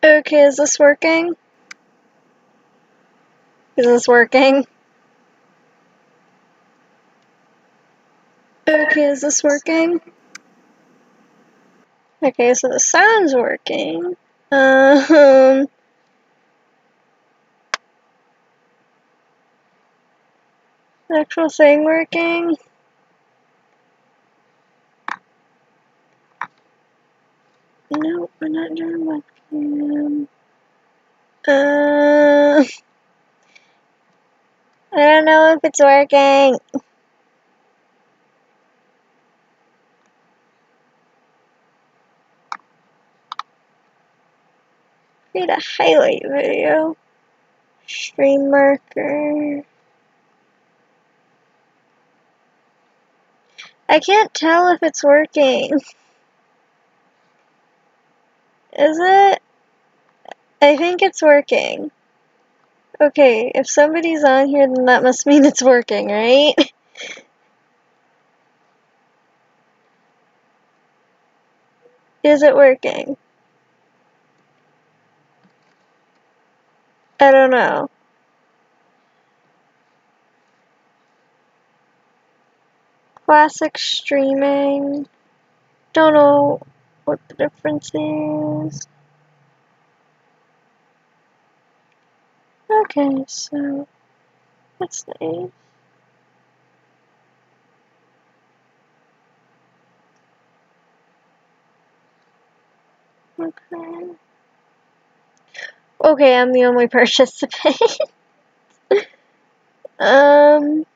Okay, is this working? Is this working? Okay, is this working? Okay, so the sound's working. The actual thing working? No, we're not doing webcam. I don't know if it's working. Create a highlight video. Stream marker. I can't tell if it's working. Is it? I think it's working. Okay, if somebody's on here, then that must mean it's working, right? Is it working? I don't know. Classic streaming. Don't know what the difference is. Okay, so that's nice. Okay. Okay, I'm the only participant. I'm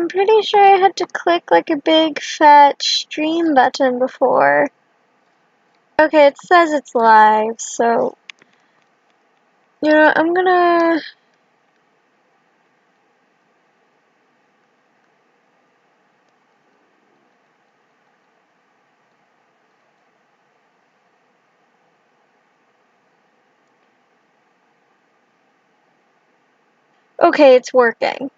pretty sure I had to click like a big fat stream button before. Okay, it says it's live, so you know, I'm gonna okay, it's working.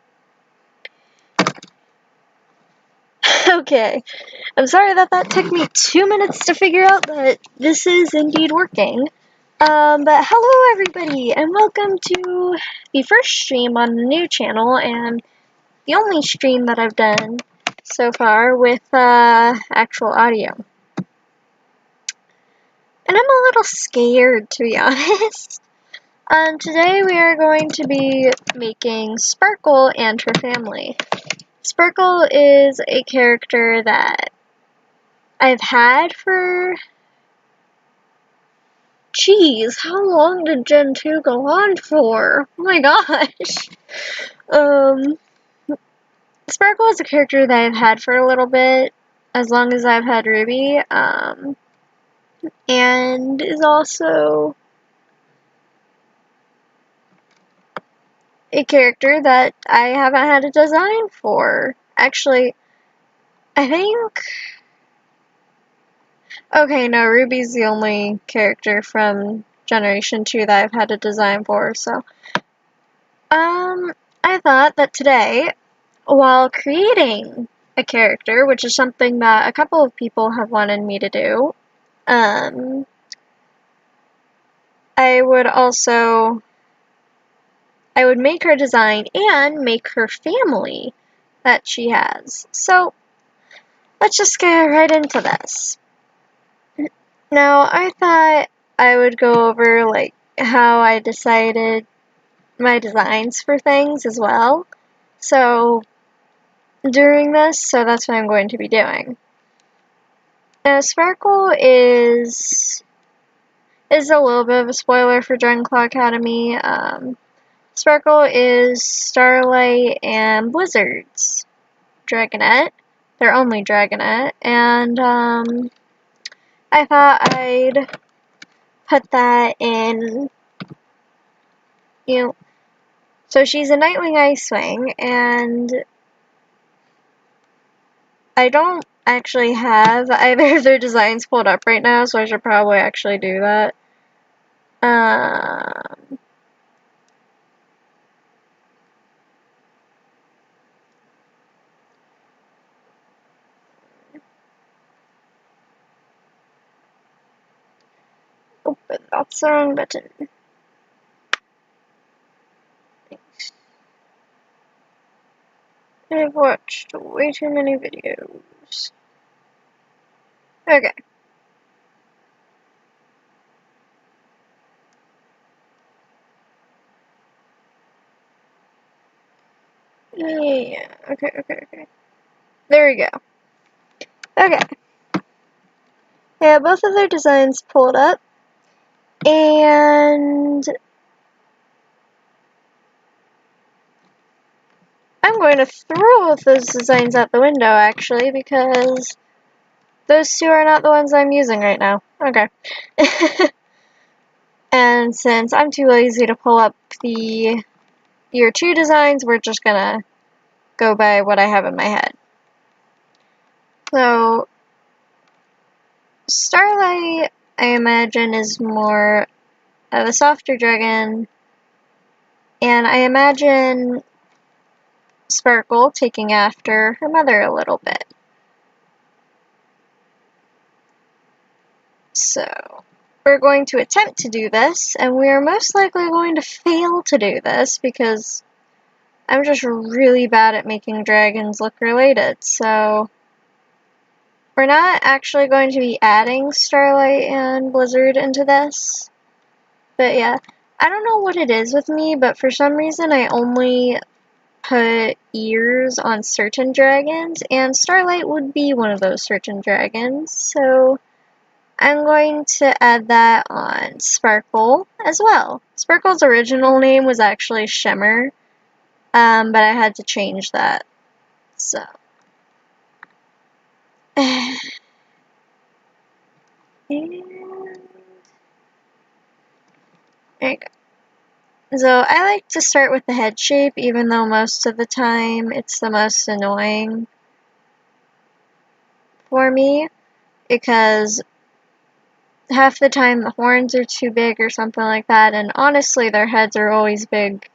Okay. I'm sorry that took me 2 minutes to figure out that this is indeed working. But hello everybody, and welcome to the first stream on the new channel, and the only stream that I've done so far with, actual audio. And I'm a little scared, to be honest. Today we are going to be making Sparkle and her family. Sparkle is a character that I've had for... Jeez, how long did Gen 2 go on for? Oh my gosh. Sparkle is a character that I've had for a little bit, as long as I've had Ruby, and is also a character that I haven't had a design for. Actually, I think... Okay, no, Ruby's the only character from Generation 2 that I've had a design for, so... I thought that today, while creating a character, which is something that a couple of people have wanted me to do, I would make her design and make her family that she has. So, let's just get right into this. Now, I thought I would go over, like, how I decided my designs for things as well. So, during this, so that's what I'm going to be doing. Now, Sparkle is a little bit of a spoiler for Dragonclaw Academy. Sparkle is Starlight and Blizzard's Dragonette, their only Dragonette, and I thought I'd put that in, you know, so she's a Nightwing Icewing, and I don't actually have either of their designs pulled up right now, so I should probably actually do that. Oh, but that's the wrong button. I've watched way too many videos. Okay. Yeah, okay. There we go. Okay. Yeah, both of their designs pulled up. And I'm going to throw both those designs out the window, actually, because those two are not the ones I'm using right now. Okay. And since I'm too lazy to pull up the year 2 designs, we're just gonna go by what I have in my head. So, Starlight, I imagine, is more of a softer dragon, and I imagine Sparkle taking after her mother a little bit. So, we're going to attempt to do this, and we are most likely going to fail to do this because I'm just really bad at making dragons look related, so we're not actually going to be adding Starlight and Blizzard into this. But yeah, I don't know what it is with me, but for some reason I only put ears on certain dragons, and Starlight would be one of those certain dragons, so I'm going to add that on Sparkle as well. Sparkle's original name was actually Shimmer, but I had to change that, so. And there you go. So I like to start with the head shape, even though most of the time it's the most annoying for me, because half the time the horns are too big or something like that, and honestly their heads are always big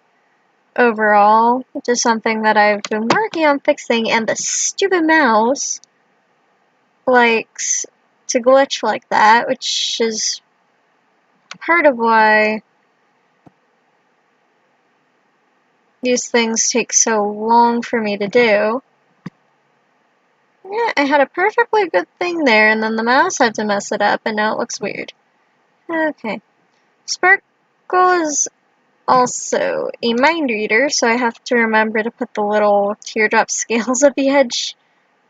overall, which is something that I've been working on fixing, and the stupid mouse likes to glitch like that, which is part of why these things take so long for me to do. Yeah, I had a perfectly good thing there, and then the mouse had to mess it up, and now it looks weird. Okay. Sparkle is also a mind reader, so I have to remember to put the little teardrop scales at the edge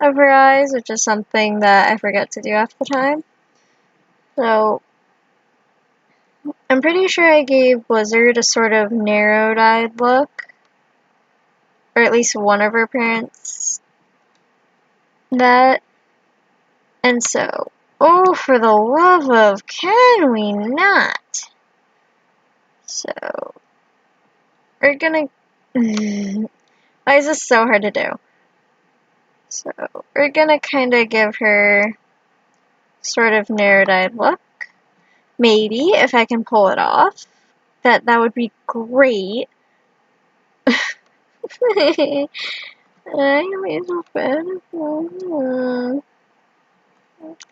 of her eyes, which is something that I forget to do half the time. So, I'm pretty sure I gave Blizzard a sort of narrowed-eyed look, or at least one of her parents that. And so, oh, for the love of, can we not? So, we're gonna. Why is this so hard to do? So, we're gonna kind of give her sort of narrowed-eyed look. Maybe, if I can pull it off. That would be great. I am so bad.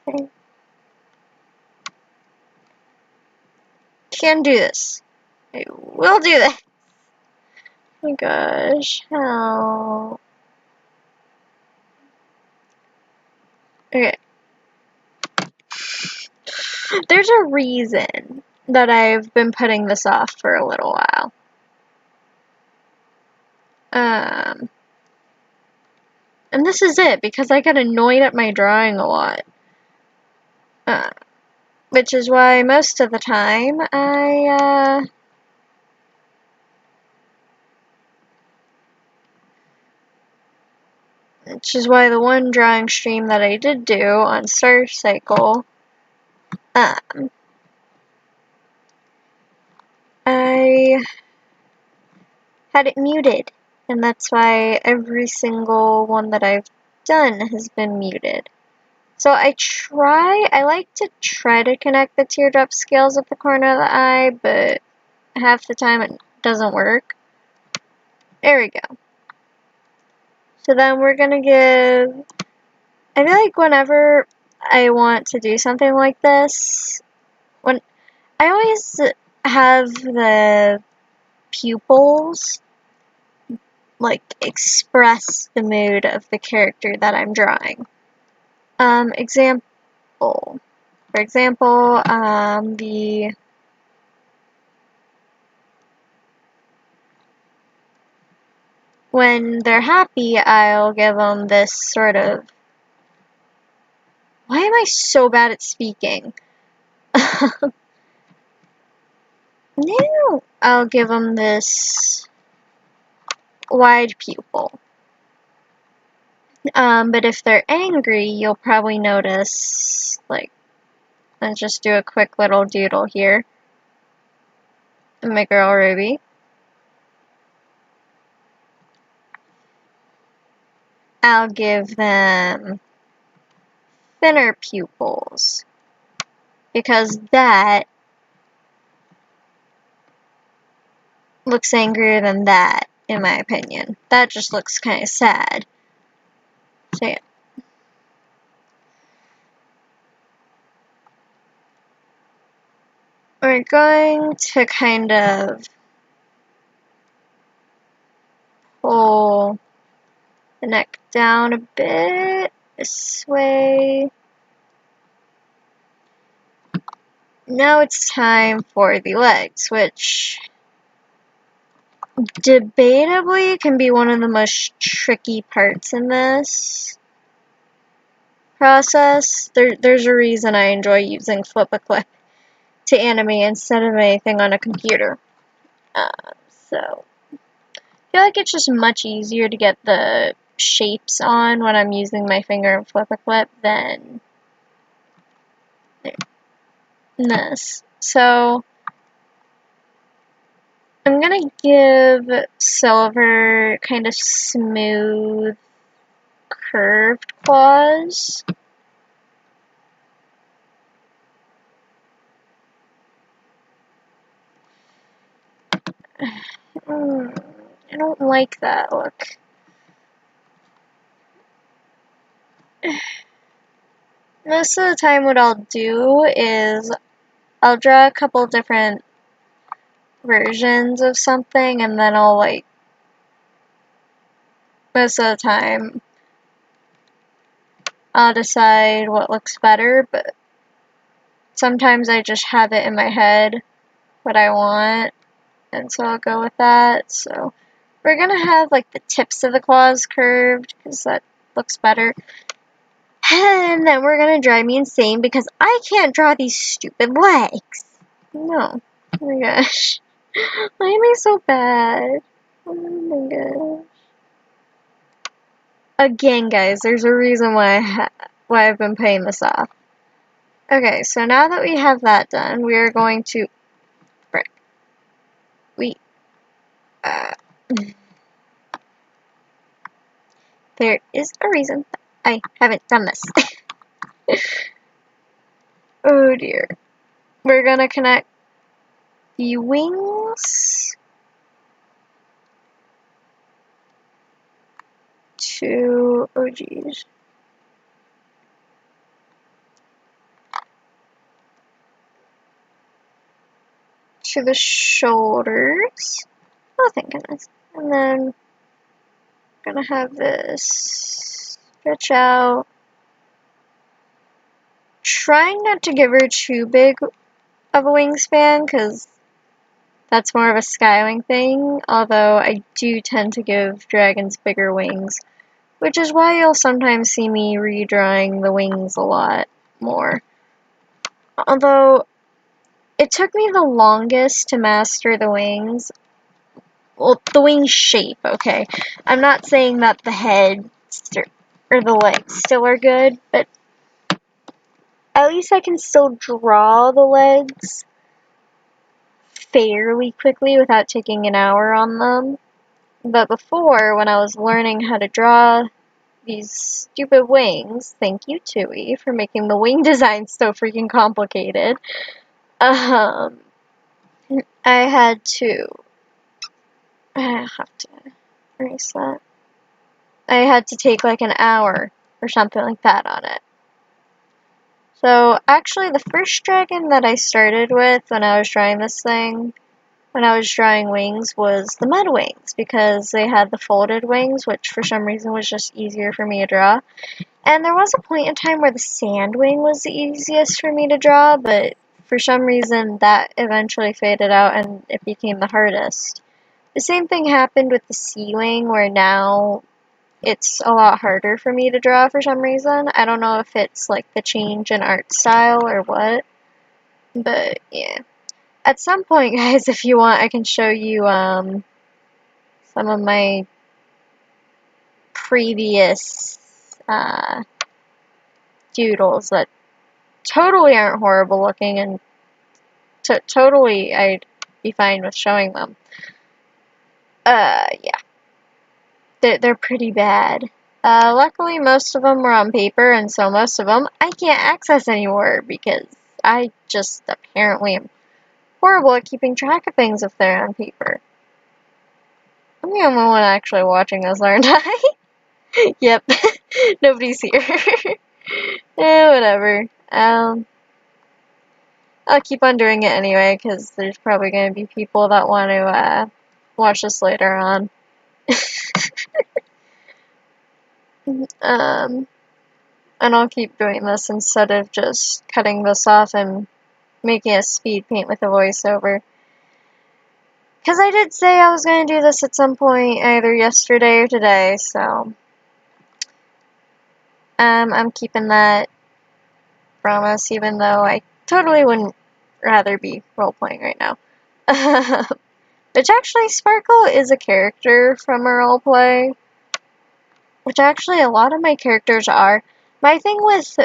Okay. Can do this. I will do this. Oh my gosh, how? Okay. There's a reason that I've been putting this off for a little while. And this is it, because I get annoyed at my drawing a lot. Which is why most of the time which is why the one drawing stream that I did do on Star Cycle, I had it muted, and that's why every single one that I've done has been muted. So I like to try to connect the teardrop scales at the corner of the eye, but half the time it doesn't work. There we go. So then we're gonna give, I feel like whenever I want to do something like this, I always have the pupils like express the mood of the character that I'm drawing. For example, when they're happy, I'll give them this sort of. Why am I so bad at speaking? No, I'll give them this wide pupil. But if they're angry, you'll probably notice, like, let's just do a quick little doodle here. My girl Ruby. I'll give them thinner pupils, because that looks angrier than that, in my opinion. That just looks kind of sad. So yeah. We're going to kind of pull the neck down a bit this way. Now it's time for the legs, which debatably can be one of the most tricky parts in this process. There's a reason I enjoy using Flip-A-Clip to animate instead of anything on a computer. So I feel like it's just much easier to get the shapes on when I'm using my finger and Flip-A-Clip than this. So I'm gonna give Silver kind of smooth, curved claws. I don't like that look. Most of the time what I'll do is I'll draw a couple different versions of something and then I'll most of the time I'll decide what looks better, but sometimes I just have it in my head what I want, and so I'll go with that. So we're gonna have like the tips of the claws curved because that looks better. And then we're gonna drive me insane because I can't draw these stupid legs. No. Oh my gosh. Why am I so bad? Oh my gosh. Again, guys, there's a reason why I've been paying this off. Okay, so now that we have that done, we are going to... Frick. There is a reason I haven't done this. Oh dear. We're gonna connect the wings to... Oh geez. To the shoulders. Oh, thank goodness. And then gonna have this stretch out. Trying not to give her too big of a wingspan, because that's more of a Skywing thing, although I do tend to give dragons bigger wings, which is why you'll sometimes see me redrawing the wings a lot more. Although, it took me the longest to master the wings. Well, the wing shape, okay. I'm not saying that the head or the legs still are good, but at least I can still draw the legs fairly quickly without taking an hour on them. But before, when I was learning how to draw these stupid wings, thank you, Tui, for making the wing design so freaking complicated, I have to erase that. I had to take like an hour or something like that on it. So, actually, the first dragon that I started with when I was drawing this thing, when I was drawing wings, was the mud wings, because they had the folded wings, which for some reason was just easier for me to draw. And there was a point in time where the sand wing was the easiest for me to draw, but for some reason that eventually faded out and it became the hardest. The same thing happened with the sea wing, where now it's a lot harder for me to draw for some reason. I don't know if it's like the change in art style or what, but yeah. At some point, guys, if you want, I can show you some of my previous doodles that totally aren't horrible looking, and totally I'd be fine with showing them. Yeah. They're pretty bad. Luckily, most of them were on paper, and so most of them I can't access anymore because I just apparently am horrible at keeping track of things if they're on paper. I'm the only one actually watching this, aren't I? Yep. Nobody's here. Whatever. I'll keep on doing it anyway, because there's probably going to be people that want to watch this later on. And I'll keep doing this instead of just cutting this off and making a speed paint with a voiceover. Because I did say I was going to do this at some point, either yesterday or today, so I'm keeping that promise, even though I totally wouldn't rather be role-playing right now. Which actually, Sparkle is a character from a roleplay, which actually a lot of my characters are. My thing with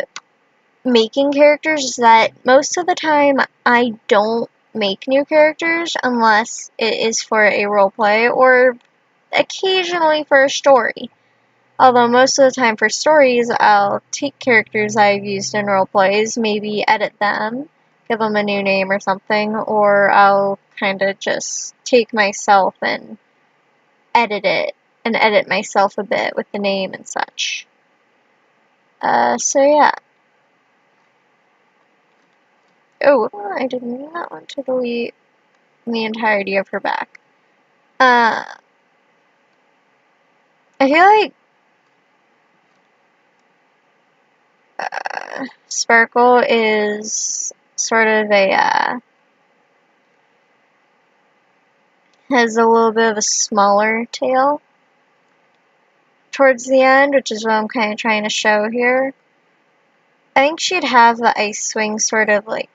making characters is that most of the time I don't make new characters unless it is for a roleplay or occasionally for a story. Although most of the time for stories, I'll take characters I've used in roleplays, maybe edit them, give them a new name or something, or I'll kind of just take myself and edit it, and edit myself a bit with the name and such. So yeah. Oh, I did not want to delete the entirety of her back. I feel like Sparkle is sort of has a little bit of a smaller tail towards the end, which is what I'm kind of trying to show here. I think she'd have the ice swing sort of like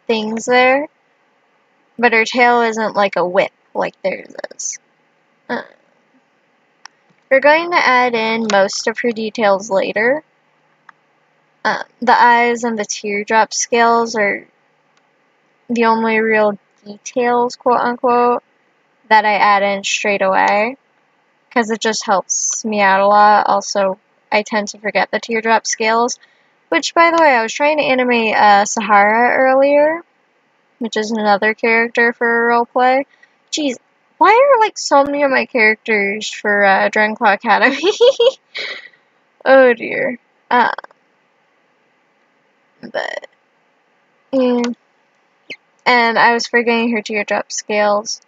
things there, but her tail isn't like a whip like theirs is. We're going to add in most of her details later. The eyes and the teardrop scales are the only real details, quote unquote, that I add in straight away, because it just helps me out a lot. Also, I tend to forget the teardrop scales, which, by the way, I was trying to animate Sahara earlier, which is another character for roleplay. Jeez, why are like so many of my characters for Drenclaw Academy? Oh dear. But yeah. And I was forgetting her teardrop scales.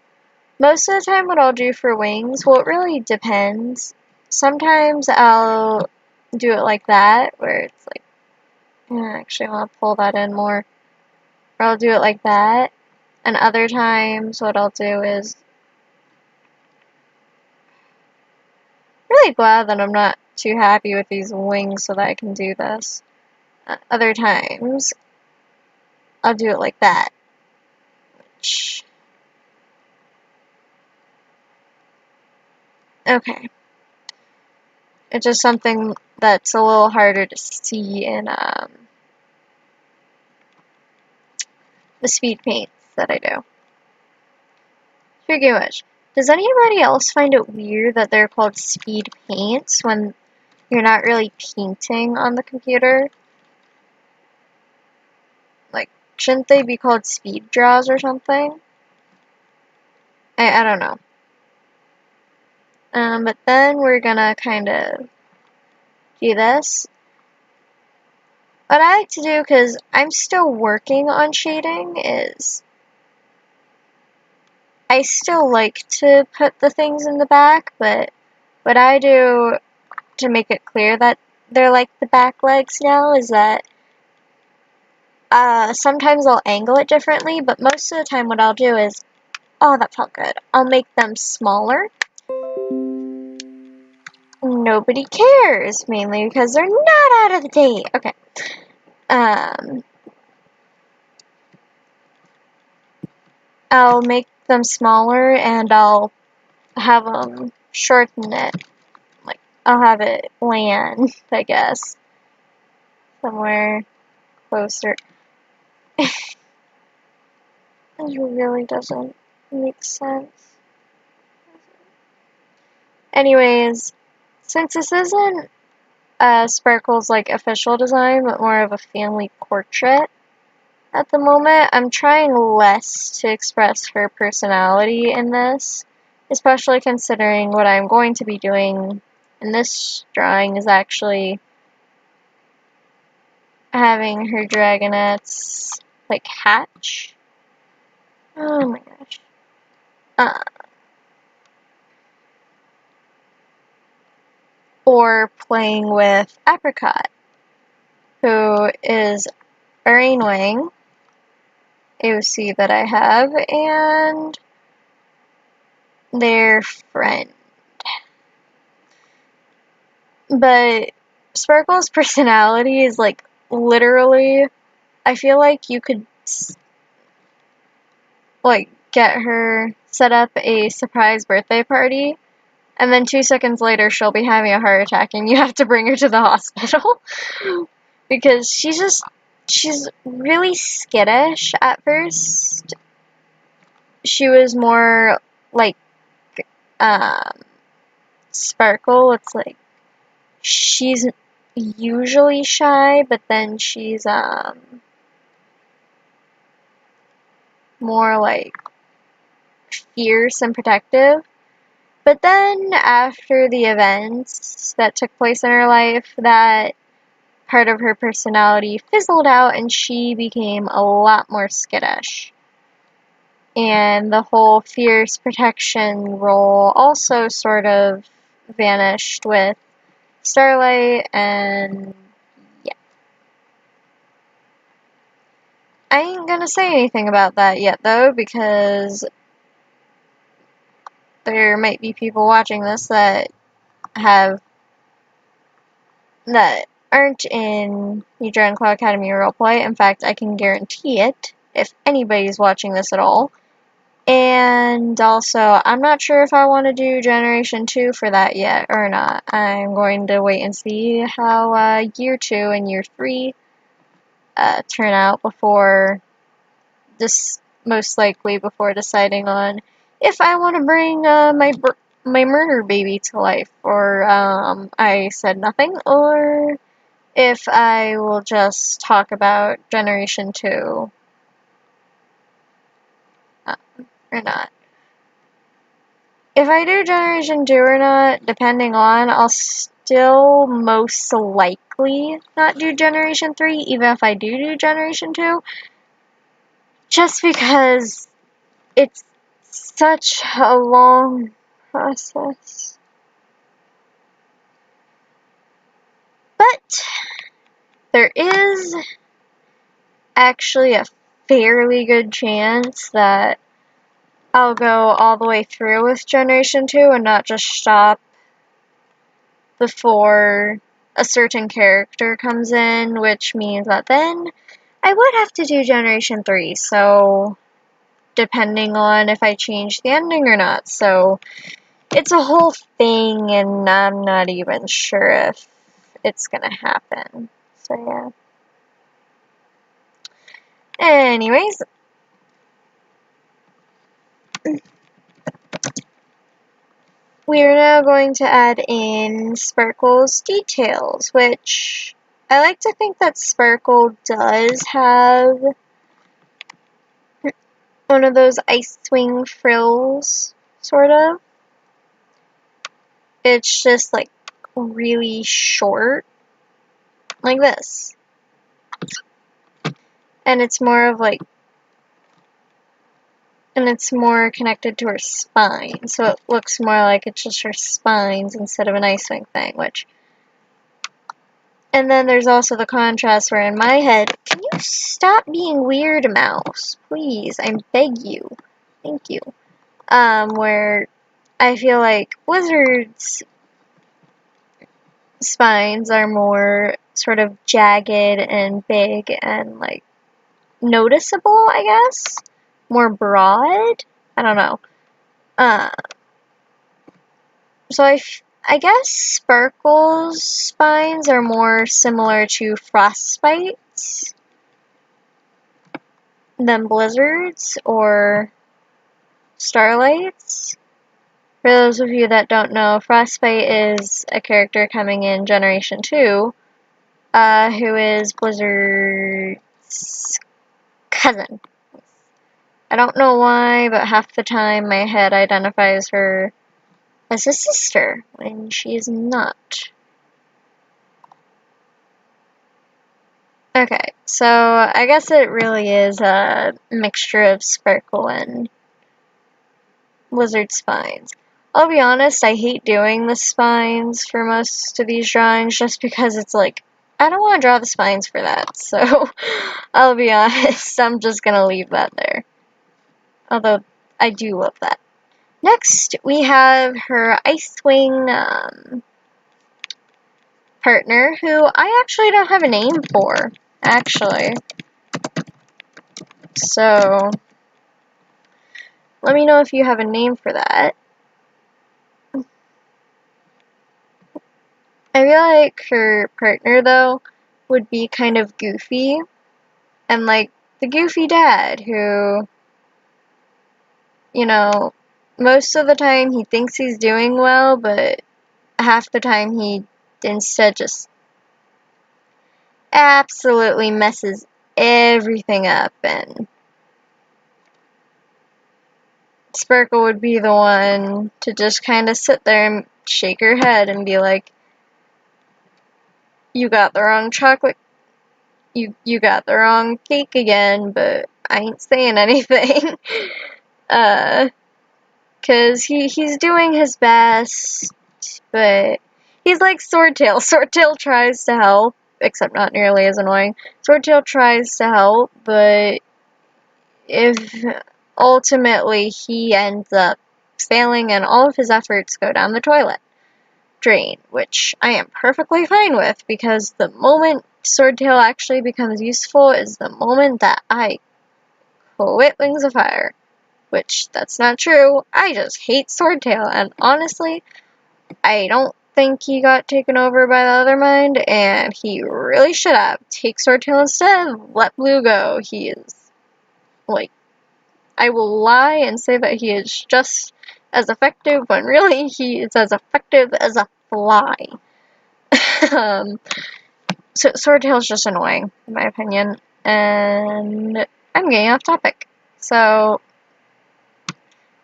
Most of the time what I'll do for wings, well, it really depends. Sometimes I'll do it like that, where it's like, actually I want to pull that in more. Or I'll do it like that. And other times what I'll do is, really glad that I'm not too happy with these wings so that I can do this. Other times I'll do it like that. Which, okay. It's just something that's a little harder to see in the speed paints that I do. Speaking of which, does anybody else find it weird that they're called speed paints when you're not really painting on the computer? Like, shouldn't they be called speed draws or something? I don't know. But then we're gonna kind of do this. what I like to do, because I'm still working on shading, is I still like to put the things in the back, but what I do to make it clear that they're like the back legs now is that sometimes I'll angle it differently, but most of the time what I'll do is, oh, that felt good. I'll make them smaller. Nobody cares, mainly because they're not out of date. Okay. I'll make them smaller and I'll have them shorten it. Like, I'll have it land, I guess, somewhere closer. It really doesn't make sense. Anyways, since this isn't Sparkle's like official design, but more of a family portrait at the moment, I'm trying less to express her personality in this, especially considering what I'm going to be doing in this drawing is actually having her dragonets like hatch. Oh my gosh. Or playing with Apricot, who is a Rainwing AOC that I have, and their friend. But Sparkle's personality is like literally, I feel like you could like get her set up a surprise birthday party, and then 2 seconds later she'll be having a heart attack and you have to bring her to the hospital. Because she's really skittish at first. She was more like Sparkle. It's like she's usually shy, but then she's more like fierce and protective. But then after the events that took place in her life, that part of her personality fizzled out and she became a lot more skittish. And the whole fierce protection role also sort of vanished with Starlight, and yeah. I ain't gonna say anything about that yet though, because there might be people watching this that aren't in the Dragonclaw Academy roleplay. In fact, I can guarantee it if anybody's watching this at all. And also, I'm not sure if I want to do Generation 2 for that yet or not. I'm going to wait and see how Year 2 and Year 3 turn out before most likely before deciding on if I want to bring my murder baby to life, or I said nothing, or if I will just talk about Generation 2 or not. If I do Generation 2 or not, depending on, I'll still most likely not do Generation 3, even if I do Generation 2, just because it's such a long process. But there is actually a fairly good chance that I'll go all the way through with Generation 2 and not just stop before a certain character comes in, which means that then I would have to do Generation 3, so depending on if I change the ending or not. So it's a whole thing, and I'm not even sure if it's gonna happen. So yeah. Anyways, we are now going to add in Sparkle's details, which I like to think that Sparkle does have one of those ice swing frills, sort of. It's just like really short, like this. And it's more of like, and it's more connected to her spine, so it looks more like it's just her spines instead of an Ice Wing thing, which... And then there's also the contrast where in my head, can you stop being weird, mouse? Please, I beg you. Thank you. Where I feel like Blizzard's spines are more sort of jagged and big and, like, noticeable, I guess? More broad? I don't know. So I guess Sparkle's spines are more similar to Frostbite's than Blizzard's or Starlight's. For those of you that don't know, Frostbite is a character coming in Generation 2, who is Blizzard's cousin. I don't know why, but half the time my head identifies her as a sister, when she is not. Okay, so I guess it really is a mixture of Sparkle and Blizzard spines. I'll be honest, I hate doing the spines for most of these drawings just because it's like, I don't want to draw the spines for that, so I'll be honest, I'm just gonna leave that there. Although, I do love that. Next, we have her Ice Wing partner, who I actually don't have a name for, actually. So, let me know if you have a name for that. I feel like her partner, though, would be kind of goofy. And, like, the goofy dad who, you know, most of the time he thinks he's doing well, but half the time he instead just absolutely messes everything up, and Sparkle would be the one to just kind of sit there and shake her head and be like, you got the wrong chocolate, you got the wrong cake again, but I ain't saying anything. Cause he's doing his best, but he's like Swordtail. Swordtail tries to help, except not nearly as annoying. Swordtail tries to help, but if ultimately he ends up failing and all of his efforts go down the toilet drain, which I am perfectly fine with, because the moment Swordtail actually becomes useful is the moment that I quit Wings of Fire. Which, that's not true. I just hate Swordtail, and honestly, I don't think he got taken over by the other mind, and he really should have. Take Swordtail instead, let Blue go. He is, like, I will lie and say that he is just as effective, when really he is as effective as a fly. So Swordtail's just annoying, in my opinion, and I'm getting off topic. So,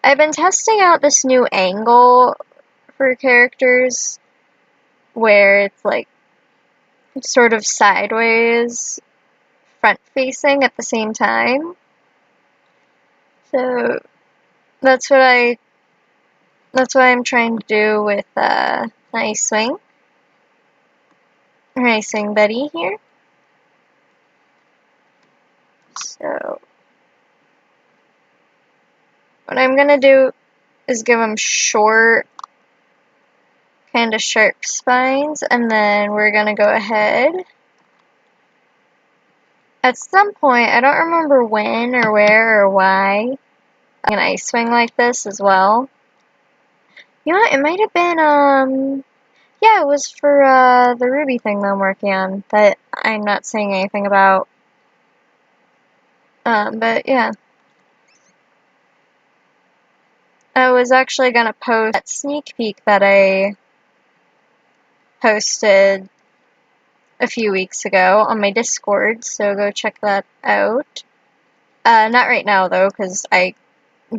I've been testing out this new angle for characters where it's like sort of sideways, front facing at the same time. So that's what I'm trying to do with Ice Wing. Ice Wing Betty here. So what I'm gonna do is give them short, kind of sharp spines, and then we're gonna go ahead. At some point, I don't remember when or where or why, an Ice Wing like this as well. You know what, it might have been, yeah, it was for, the Ruby thing that I'm working on, that I'm not saying anything about. But yeah. I was actually gonna post that sneak peek that I posted a few weeks ago on my Discord, so go check that out. Not right now, though, because I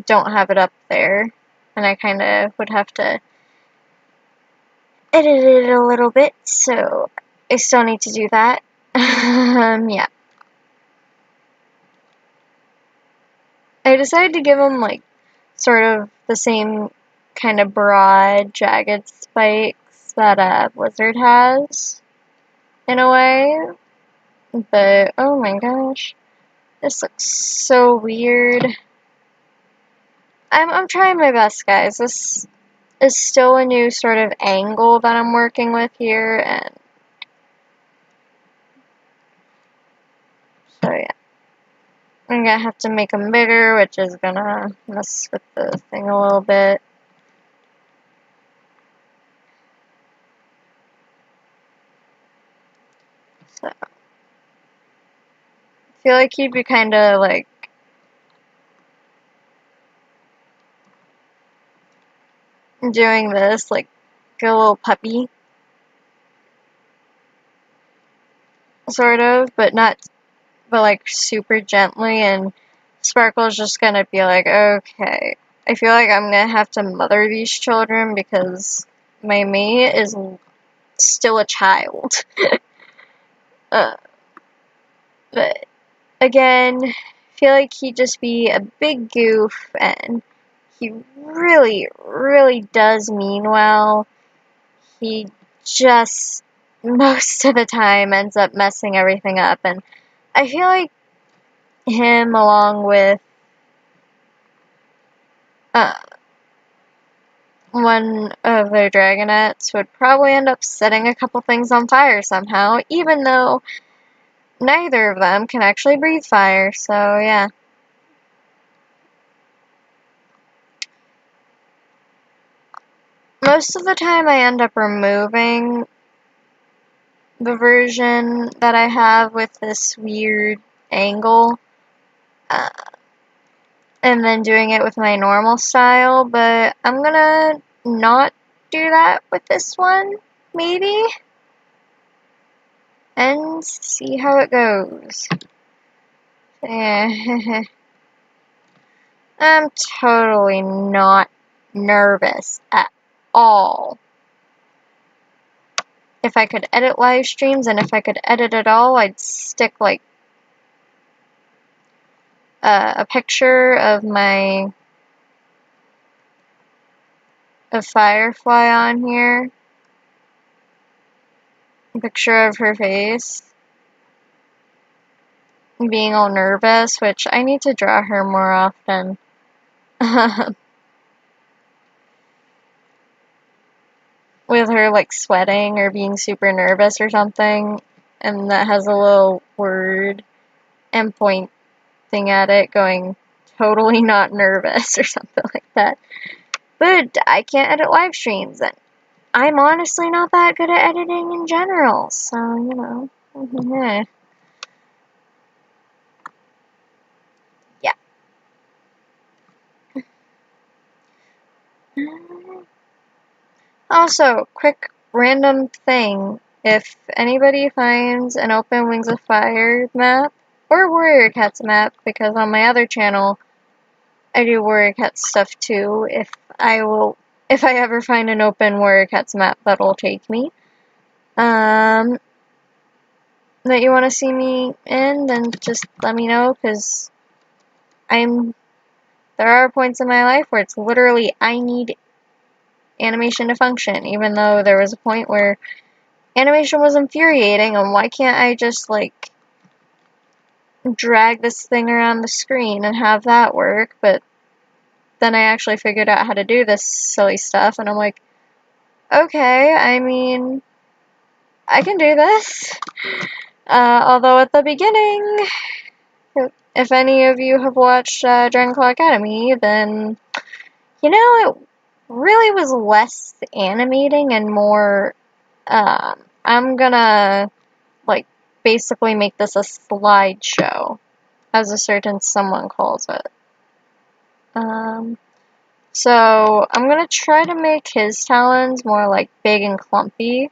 don't have it up there, and I kind of would have to edit it a little bit, so I still need to do that. Yeah. I decided to give him, like, sort of the same kind of broad, jagged spikes that a Blizzard has, in a way. But, oh my gosh, this looks so weird. I'm trying my best, guys. This is still a new sort of angle that I'm working with here, and so yeah. I'm gonna have to make them bigger, which is gonna mess with the thing a little bit. So, I feel like he'd be kinda like doing this, like a little puppy, sort of, but like super gently, and Sparkle's just gonna be like, okay. I feel like I'm gonna have to mother these children because my mate is still a child. uh, but again, I feel like he'd just be a big goof, and he really, really does mean well. He just, most of the time, ends up messing everything up, and I feel like him, along with uh, one of their dragonets, would probably end up setting a couple things on fire somehow, even though neither of them can actually breathe fire, so yeah. Most of the time I end up removing the version that I have with this weird angle, uh, and then doing it with my normal style, but I'm gonna not do that with this one, maybe, and see how it goes. I'm totally not nervous at all. If I could edit live streams, and if I could edit at all, I'd stick, like, a picture of Firefly on here. A picture of her face. Being all nervous, which I need to draw her more often. With her, like, sweating or being super nervous or something, and that has a little word and pointing at it going, totally not nervous, or something like that. But I can't edit live streams, and I'm honestly not that good at editing in general, so, you know. Yeah. Also, quick random thing. If anybody finds an Open Wings of Fire map, or Warrior Cats map, because on my other channel, I do Warrior Cats stuff too, if I ever find an open Warrior Cats map that'll take me, that you want to see me in, then just let me know, because there are points in my life where it's literally, I need animation to function, even though there was a point where animation was infuriating, and why can't I just, like, drag this thing around the screen and have that work, but then I actually figured out how to do this silly stuff, and I'm like, okay, I mean, I can do this. Although at the beginning, if any of you have watched Dragonclaw Academy, then, you know, it really was less animating and more, I'm gonna, like, basically make this a slideshow, as a certain someone calls it. So I'm gonna try to make his talons more, like, big and clumpy.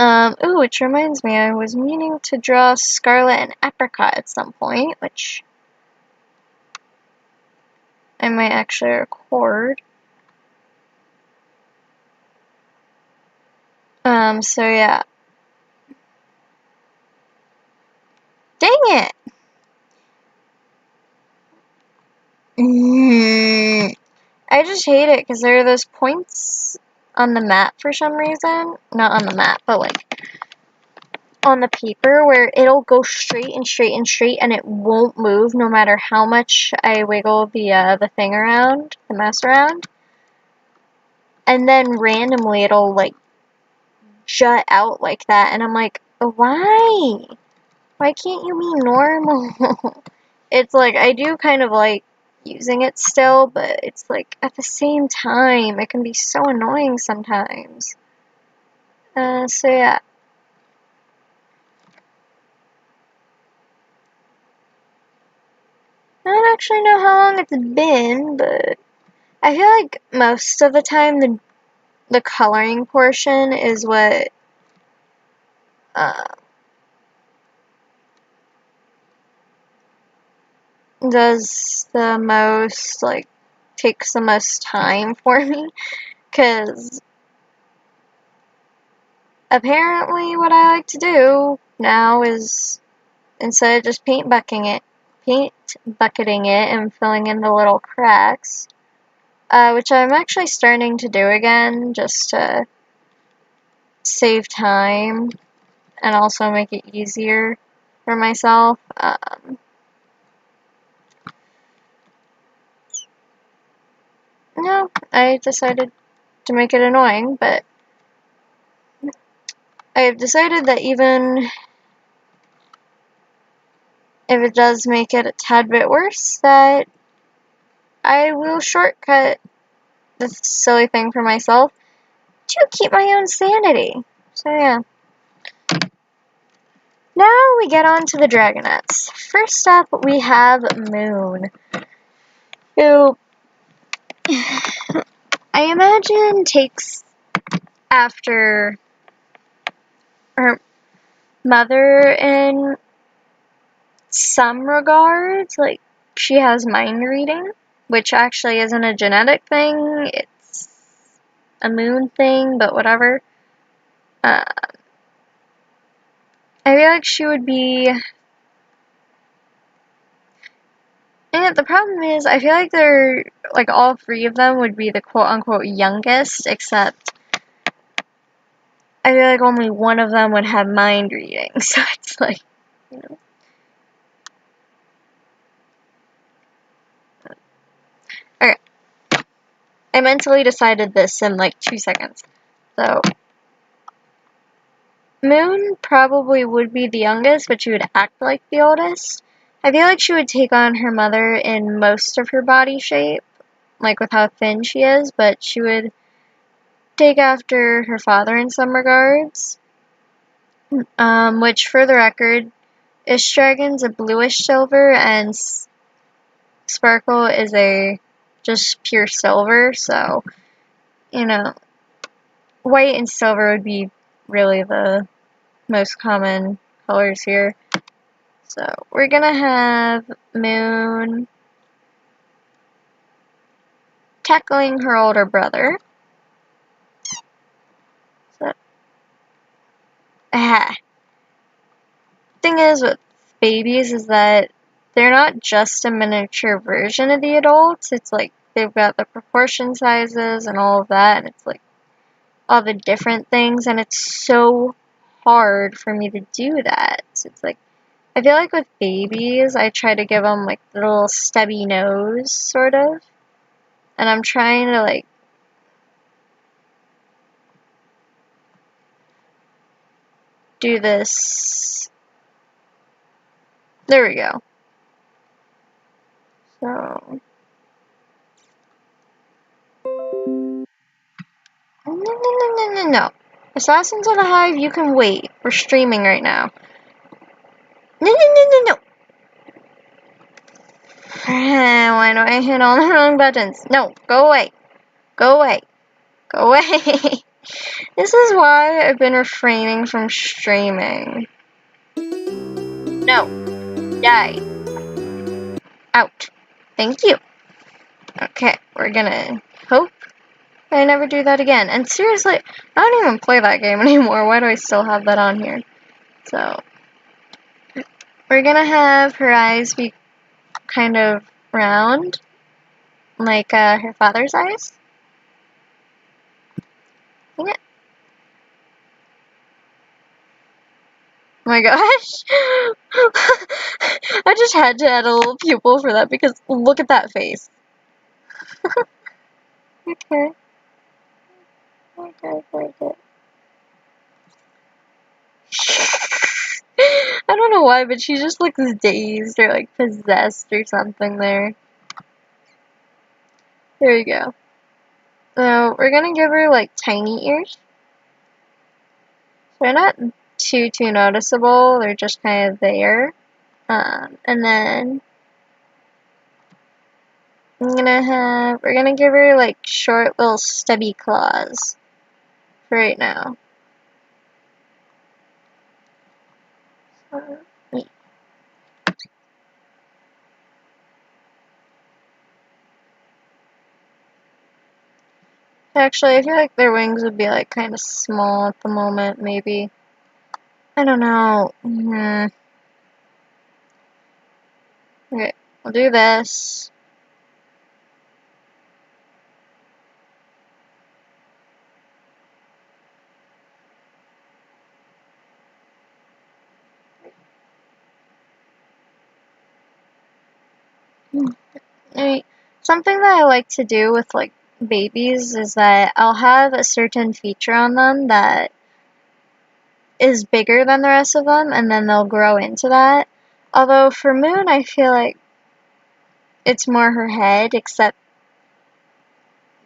Ooh, which reminds me, I was meaning to draw Scarlet and Apricot at some point, which I might actually record. So yeah. Dang it! I just hate it because there are those points on the map for some reason. Not on the map, but like on the paper where it'll go straight and straight and straight and it won't move no matter how much I wiggle the thing around, the mouse around. And then randomly it'll like jut out like that and I'm like, why? Why can't you be normal? It's like, I do kind of like using it still, but it's like, at the same time, it can be so annoying sometimes. So yeah. I don't actually know how long it's been, but I feel like most of the time the coloring portion is what uh, does the most, like, takes the most time for me, because apparently what I like to do now is, instead of just paint bucketing it and filling in the little cracks, which I'm actually starting to do again, just to save time and also make it easier for myself. No, I decided to make it annoying, but I've decided that even if it does make it a tad bit worse, that I will shortcut this silly thing for myself to keep my own sanity. So yeah. Now we get on to the Dragonets. First up, we have Moon, who I imagine takes after her mother in some regards. Like, she has mind reading, which actually isn't a genetic thing, it's a moon thing, but whatever. I feel like she would be. And the problem is, I feel like they're, like, all three of them would be the quote-unquote youngest, except I feel like only one of them would have mind reading, so it's like, you know. Okay. I mentally decided this in, like, 2 seconds. So, Moon probably would be the youngest, but she would act like the oldest. I feel like she would take on her mother in most of her body shape, like with how thin she is, but she would take after her father in some regards. Which, for the record, Dragon's a bluish silver, and Sparkle is a just pure silver, so, you know, white and silver would be really the most common colors here. So, we're gonna have Moon tackling her older brother. So, thing is with babies is that they're not just a miniature version of the adults. It's like they've got the proportion sizes and all of that, and it's like all the different things, and it's so hard for me to do that. So it's like, I feel like with babies, I try to give them like the little stubby nose, sort of, and I'm trying to like do this. There we go. So, no. Assassins of the Hive, you can wait. We're streaming right now. No. Why do I hit all the wrong buttons? No, go away. Go away. Go away. This is why I've been refraining from streaming. No. Die. Out. Thank you. Okay, we're gonna hope I never do that again. And seriously, I don't even play that game anymore. Why do I still have that on here? So, we're gonna have her eyes be kind of round, Like, her father's eyes? Dang it. Oh my gosh. I just had to add a little pupil for that because look at that face. Okay. Okay. I don't know why, but she just looks dazed or like possessed or something there. There we go. So we're gonna give her like tiny ears. They're not too noticeable. They're just kind of there. And then we're gonna give her like short little stubby claws for right now. Actually, I feel like their wings would be like kind of small at the moment, maybe. I don't know. Okay, we'll do this. Alright. Something that I like to do with like babies is that I'll have a certain feature on them that is bigger than the rest of them, and then they'll grow into that. Although for Moon, I feel like it's more her head, except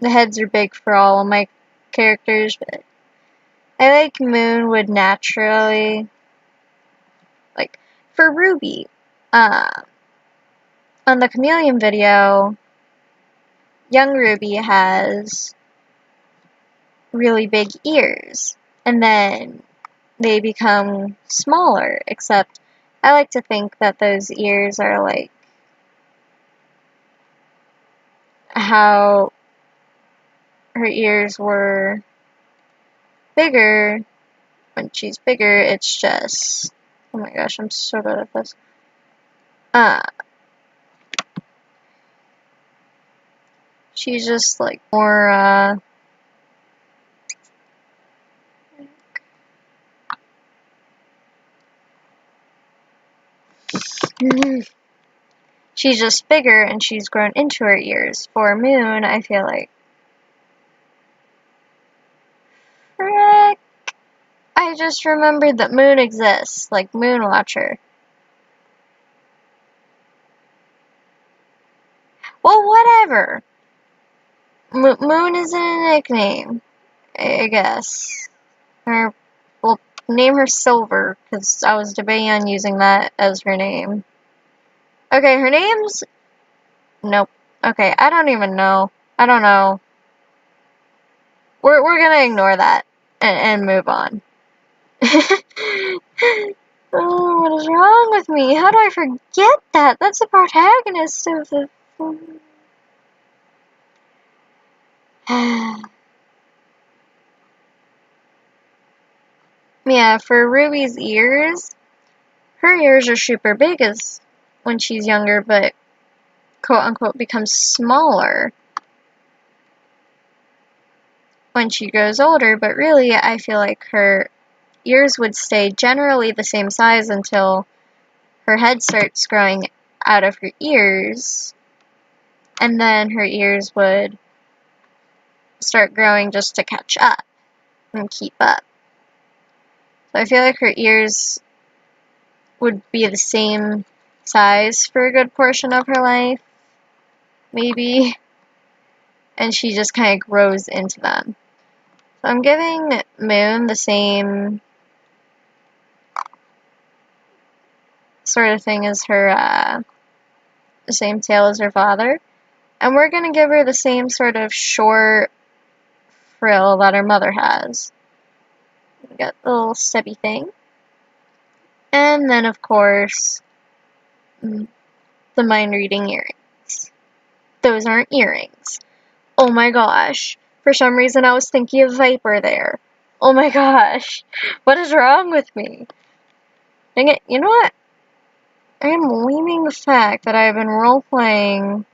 the heads are big for all of my characters, but I like Moon would naturally, like, for Ruby, on the Chameleon video, young Ruby has really big ears, and then they become smaller, except I like to think that those ears are like how her ears were bigger when she's bigger. It's just, oh my gosh, I'm so bad at this. She's just like more, she's just bigger and she's grown into her ears. For Moon, I feel like, frick, I just remembered that Moon exists, like Moonwatcher. Well, whatever. Moon isn't a nickname, I guess. Or, we'll name her Silver, because I was debating on using that as her name. Okay, her name's... Nope. Okay, I don't even know. I don't know. We're gonna ignore that and move on. Oh, what is wrong with me? How do I forget that? That's the protagonist of the... Yeah, for Ruby's ears, her ears are super big as when she's younger, but quote-unquote becomes smaller when she grows older, but really I feel like her ears would stay generally the same size until her head starts growing out of her ears, and then her ears would start growing just to catch up and keep up. So I feel like her ears would be the same size for a good portion of her life, maybe, and she just kind of grows into them. So I'm giving Moon the same sort of thing as her, the same tail as her father. And we're going to give her the same sort of short frill that her mother has. We got the little stubby thing. And then, of course, the mind-reading earrings. Those aren't earrings. Oh my gosh. For some reason, I was thinking of Viper there. Oh my gosh. What is wrong with me? Dang it. You know what? I am leaving the fact that I've been role-playing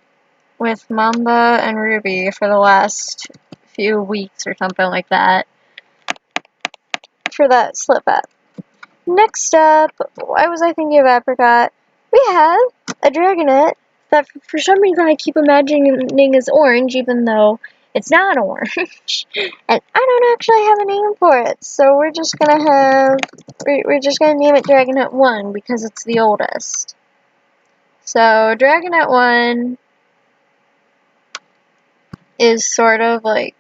with Mamba and Ruby for the last few weeks or something like that for that slip up. Next up, why was I thinking of Apricot? We have a Dragonette that for some reason I keep imagining is orange, even though it's not orange. And I don't actually have a name for it, so we're just gonna name it Dragonette 1 because it's the oldest. So Dragonette 1 is sort of like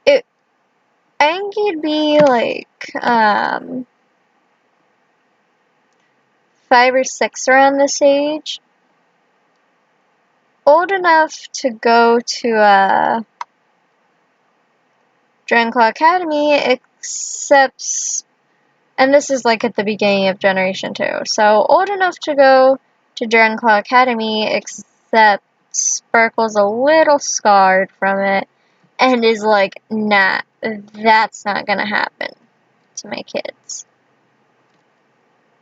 it. I think he'd be like 5 or 6 around this age. Old enough to go to Dragonclaw Academy, except, and this is like at the beginning of Generation 2, so old enough to go to Dragonclaw Academy, except Sparkle's a little scarred from it, and is like, nah, that's not gonna happen to my kids.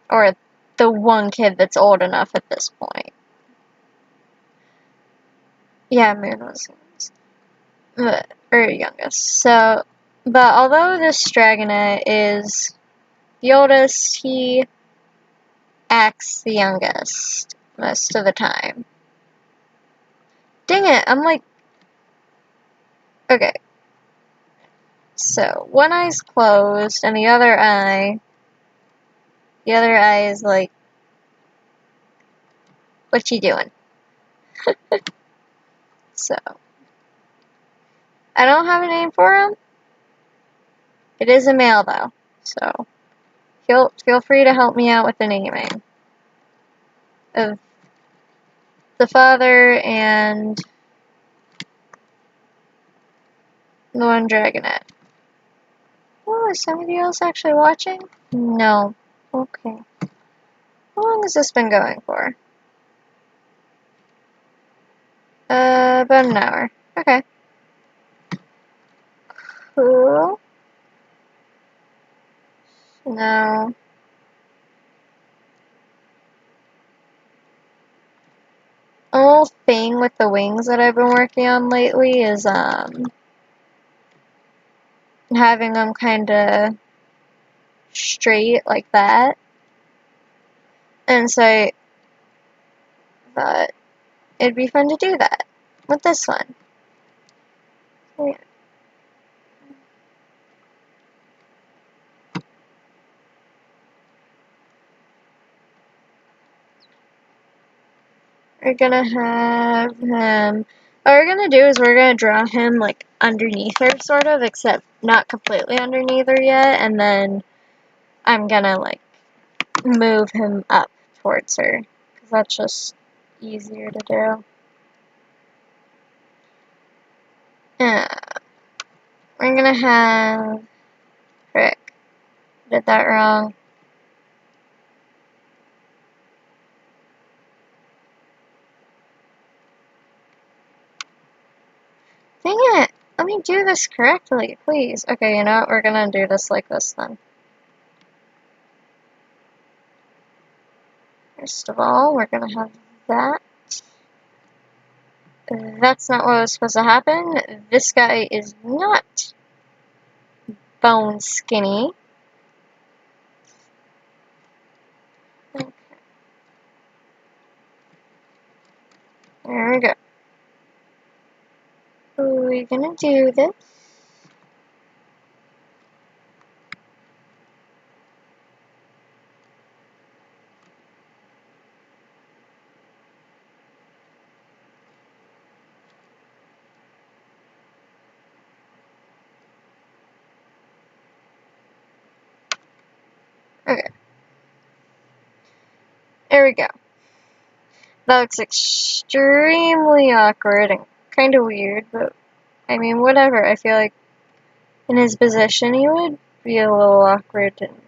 Or the one kid that's old enough at this point. Yeah, Moon was youngest. So, but although this Dragonette is the oldest, he acts the youngest most of the time. Dang it, I'm like, okay. So, one eye's closed, and the other eye is like, what you doing? So, I don't have a name for him. It is a male though, so feel free to help me out with the naming of the father and the one Dragonette. Oh, is somebody else actually watching? No. Okay. How long has this been going for? About an hour. Okay. Cool. Now, a little thing with the wings that I've been working on lately is, having them kinda straight like that. And so I thought it'd be fun to do that with this one. So yeah. We're gonna have him. What we're gonna do is we're gonna draw him like underneath her, sort of, except not completely underneath her yet, and then I'm gonna like move him up towards her, because that's just easier to do. We're gonna have. Frick. Did that wrong. Dang it! Let me do this correctly, please. Okay, you know what? We're gonna do this like this then. First of all, we're gonna have that. That's not what was supposed to happen. This guy is not bone skinny. Okay. There we go. We're gonna do this. Okay. There we go. That looks extremely awkward and kind of weird, but I mean, whatever. I feel like in his position, he would be a little awkward and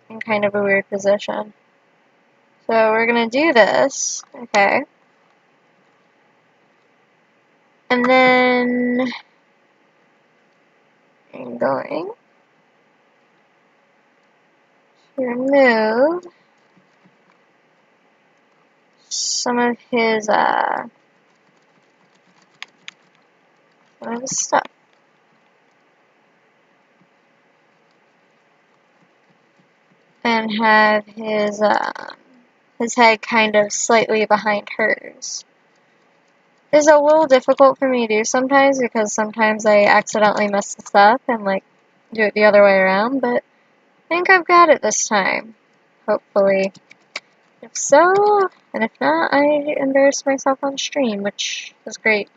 in kind of a weird position. So we're gonna do this, okay. And then I'm going to remove some of his stuff. And have his head kind of slightly behind hers. It's a little difficult for me to do sometimes because sometimes I accidentally mess this up and like do it the other way around, but I think I've got it this time. Hopefully. If so, and if not, I embarrassed myself on stream, which is great.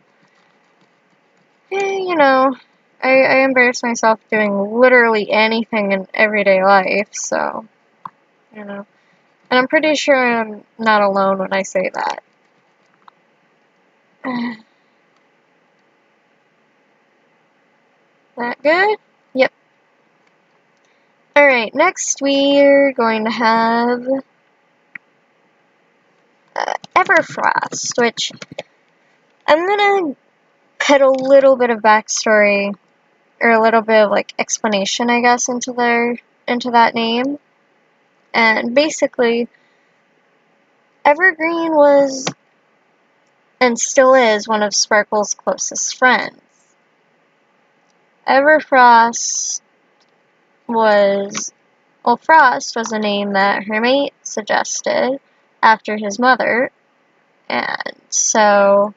You know, I embarrass myself doing literally anything in everyday life, so, you know. And I'm pretty sure I'm not alone when I say that. That good? Yep. Alright, next we're going to have Everfrost, which I'm gonna put a little bit of backstory, or a little bit of like explanation, I guess, into that name. And basically, Evergreen was, and still is, one of Sparkle's closest friends. Everfrost was, well, Frost was a name that her mate suggested after his mother, and so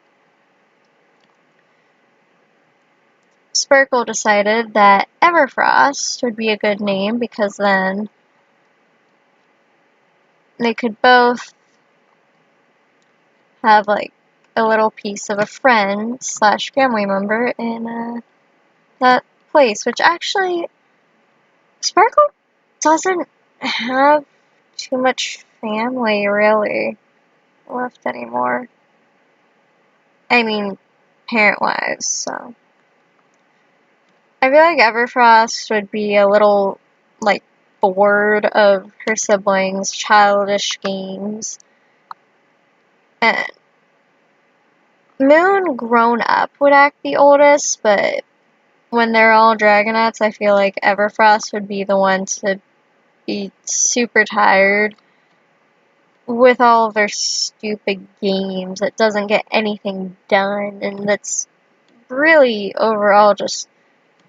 Sparkle decided that Everfrost would be a good name because then they could both have like a little piece of a friend / family member in that place, which actually Sparkle doesn't have too much family really left anymore. I mean, parent-wise, so. I feel like Everfrost would be a little, like, bored of her siblings' childish games. And Moon, grown up, would act the oldest, but when they're all Dragonets, I feel like Everfrost would be the one to be super tired with all of their stupid games that doesn't get anything done, and that's really overall just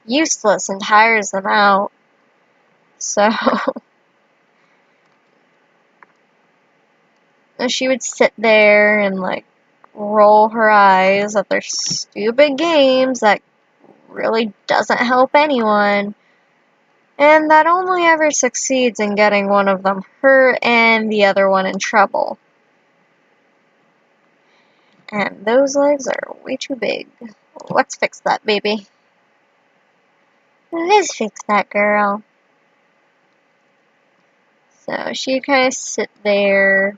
useless and tires them out. So she would sit there and like roll her eyes at their stupid games that really doesn't help anyone, and that only ever succeeds in getting one of them hurt and the other one in trouble. And those legs are way too big. Let's fix that, baby. Let's fix that, girl. So she'd kind of sit there,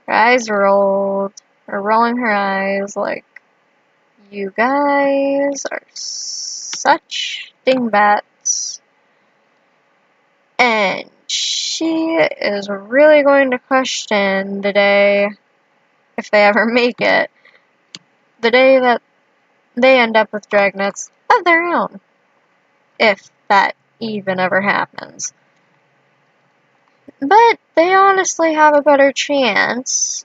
her eyes rolled, or rolling her eyes like, you guys are such dingbats. And she is really going to question the day, if they ever make it, the day that they end up with Dragonets of their own. If that even ever happens. But they honestly have a better chance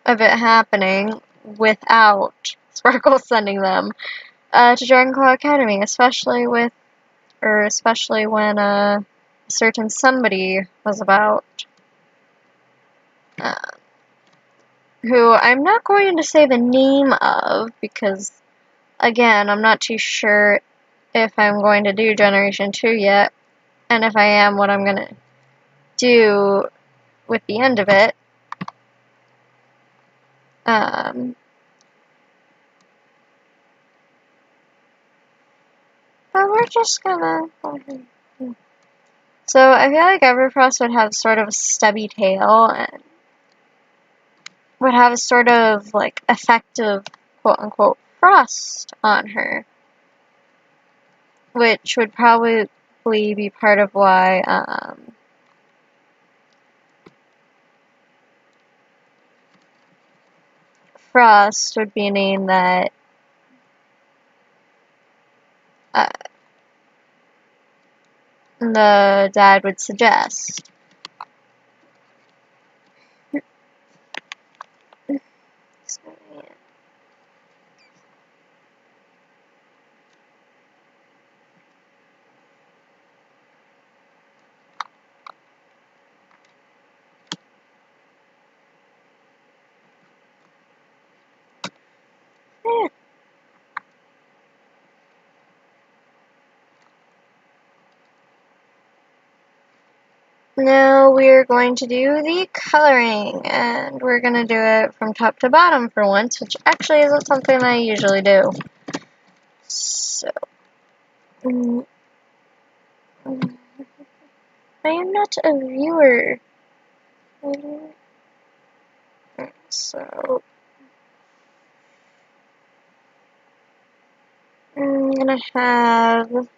of it happening without Sparkle sending them to Dragonclaw Academy, especially when a certain somebody was about, who I'm not going to say the name of because, again, I'm not too sure if I'm going to do Generation 2 yet, and if I am, what I'm going to do with the end of it. But we're just gonna... So I feel like Everfrost would have sort of a stubby tail and would have a sort of like effective quote-unquote frost on her, which would probably be part of why Frost would be a name that the dad would suggest. Now we're going to do the coloring, and we're going to do it from top to bottom for once, which actually isn't something I usually do. So, I am not a viewer. So, I'm gonna have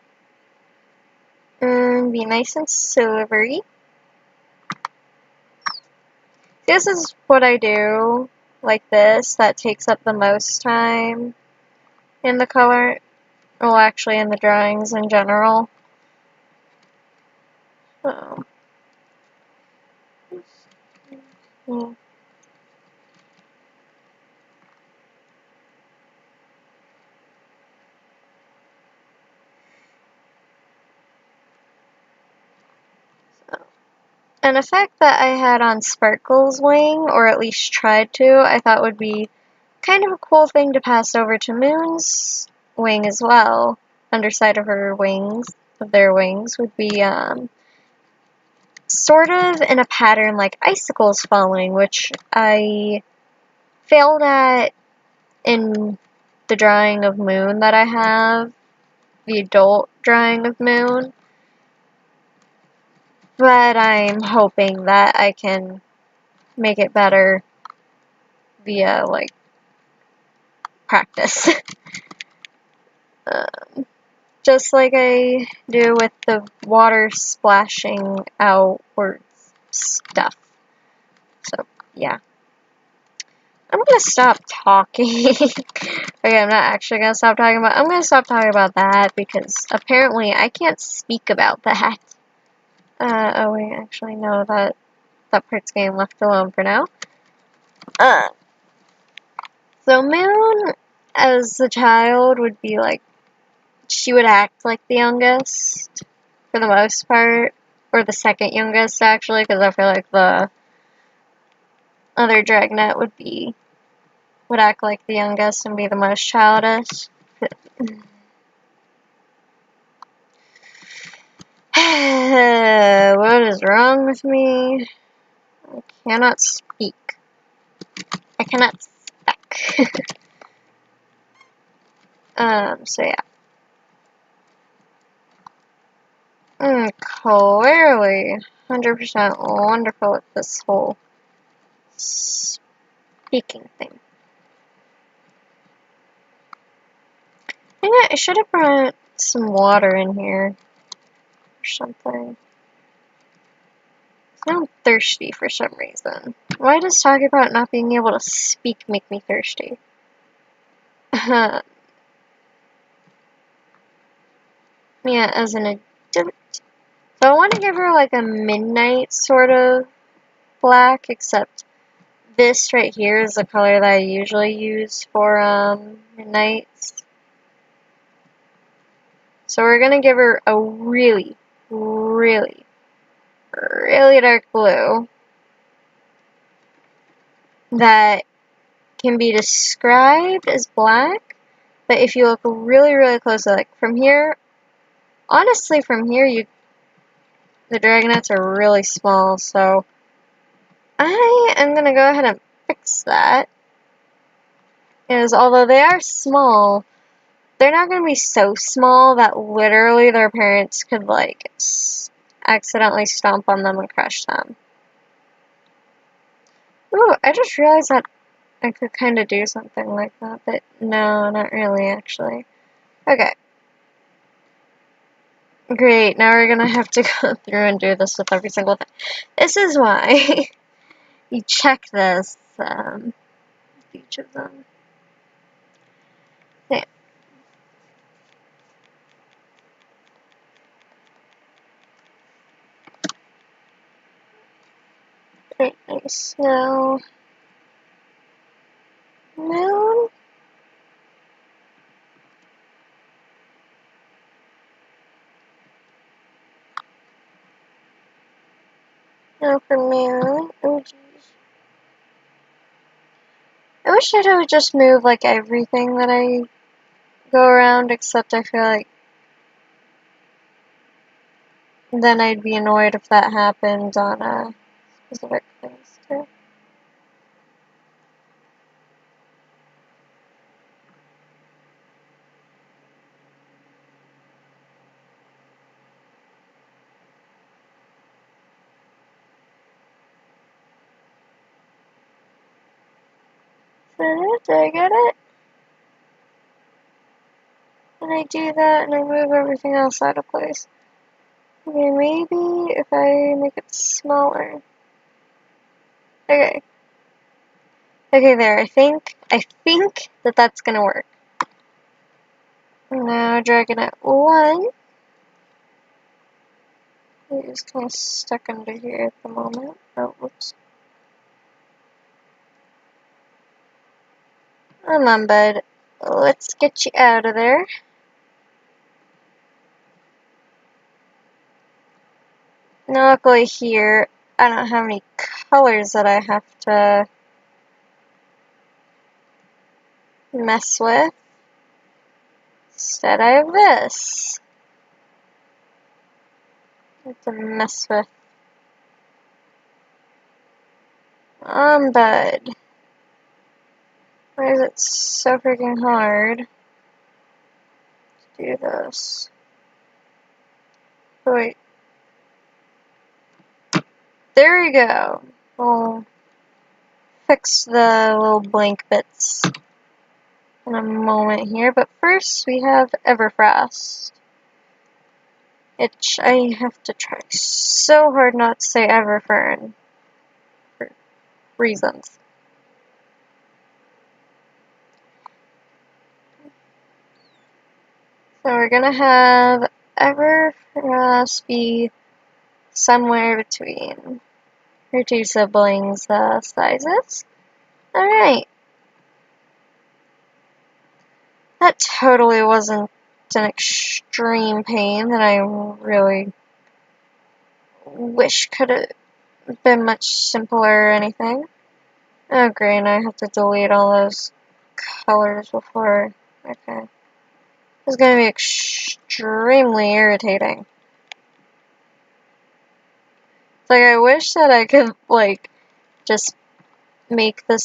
be nice and silvery. This is what I do, like this, that takes up the most time in the color, well actually in the drawings in general. So, yeah. An effect that I had on Sparkle's wing, or at least tried to, I thought would be kind of a cool thing to pass over to Moon's wing as well. Underside of her wings, of their wings, would be sort of in a pattern like icicles falling, which I failed at in the drawing of Moon that I have, the adult drawing of Moon. But I'm hoping that I can make it better via, like, practice. Just like I do with the water splashing outwards stuff. So, yeah. I'm gonna stop talking. Okay, I'm not actually gonna stop talking about. I'm gonna stop talking about that because apparently I can't speak about that. Oh wait, actually no, that part's getting left alone for now. So Moon, as a child, would be like, she would act like the youngest for the most part, or the second youngest actually, because I feel like the other Dragnet would act like the youngest and be the most childish. What is wrong with me? I cannot speak. I cannot speak. So yeah. Clearly, 100% wonderful at this whole speaking thing. I should have brought some water in here or something. I'm thirsty for some reason. Why does talking about not being able to speak make me thirsty? Yeah, as an adult. So I want to give her like a midnight sort of black, except this right here is the color that I usually use for midnights. So we're gonna give her a really, really, really dark blue that can be described as black, but if you look really, really closely, like from here, honestly from here, the dragonets are really small, so I am gonna go ahead and fix that. Is although they are small, they're not gonna be so small that literally their parents could like accidentally stomp on them and crush them. Ooh, I just realized that I could kind of do something like that, but no, not really, actually. Okay. Great, now we're gonna have to go through and do this with every single thing. This is why you check this, each of them. Okay. Very nice. Now, Moon. Now for Moon. Oh, jeez. I wish I would just move like everything that I go around, except I feel like then I'd be annoyed if that happened on specific things too. Did I get it? And I do that and I move everything else out of place. Okay, maybe if I make it smaller. Okay. Okay, there. I think that that's gonna work. Now dragging it one. It's kind of stuck under here at the moment. Oh, whoops. Come on, bud. Let's get you out of there. Now, luckily here, I don't have any colors that I have to mess with. Instead, I have this to mess with. Bud. Why is it so freaking hard to do this? Oh, wait. There we go. We'll fix the little blank bits in a moment here, but first we have Everfrost. Which I have to try so hard not to say Everfern for reasons. So we're gonna have Everfrost be somewhere between her two siblings' sizes. Alright. That totally wasn't an extreme pain that I really wish could have been much simpler or anything. Oh great, I have to delete all those colors before. Okay. It's gonna be extremely irritating. It's like I wish that I could like just make the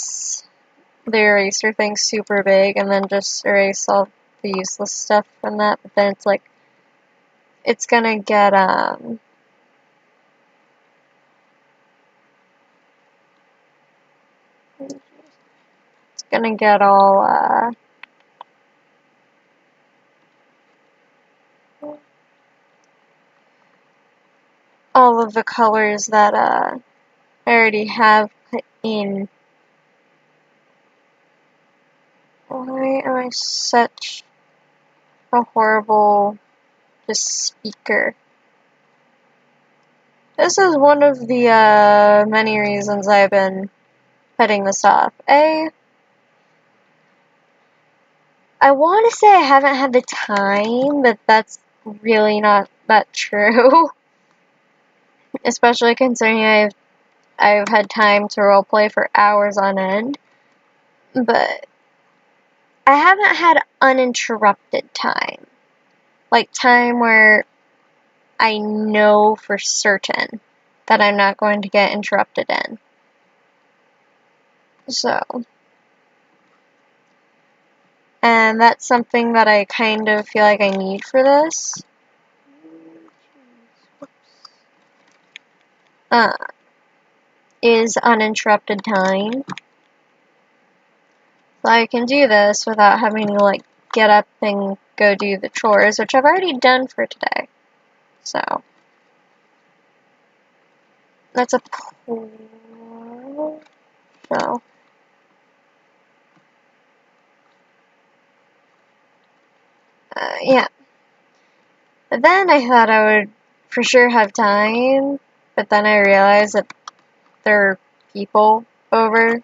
eraser thing super big and then just erase all the useless stuff from that, but then it's like it's gonna get all of the colors that I already have put in. Why am I such a horrible just speaker? This is one of the many reasons I've been putting this off. I want to say I haven't had the time, but that's really not that true. Especially considering I've had time to roleplay for hours on end. But I haven't had uninterrupted time. Like time where I know for certain that I'm not going to get interrupted in. So, and that's something that I kind of feel like I need for this. Is uninterrupted time. So I can do this without having to like get up and go do the chores, which I've already done for today. So that's a so yeah. But then I thought I would for sure have time, but then I realized that there are people over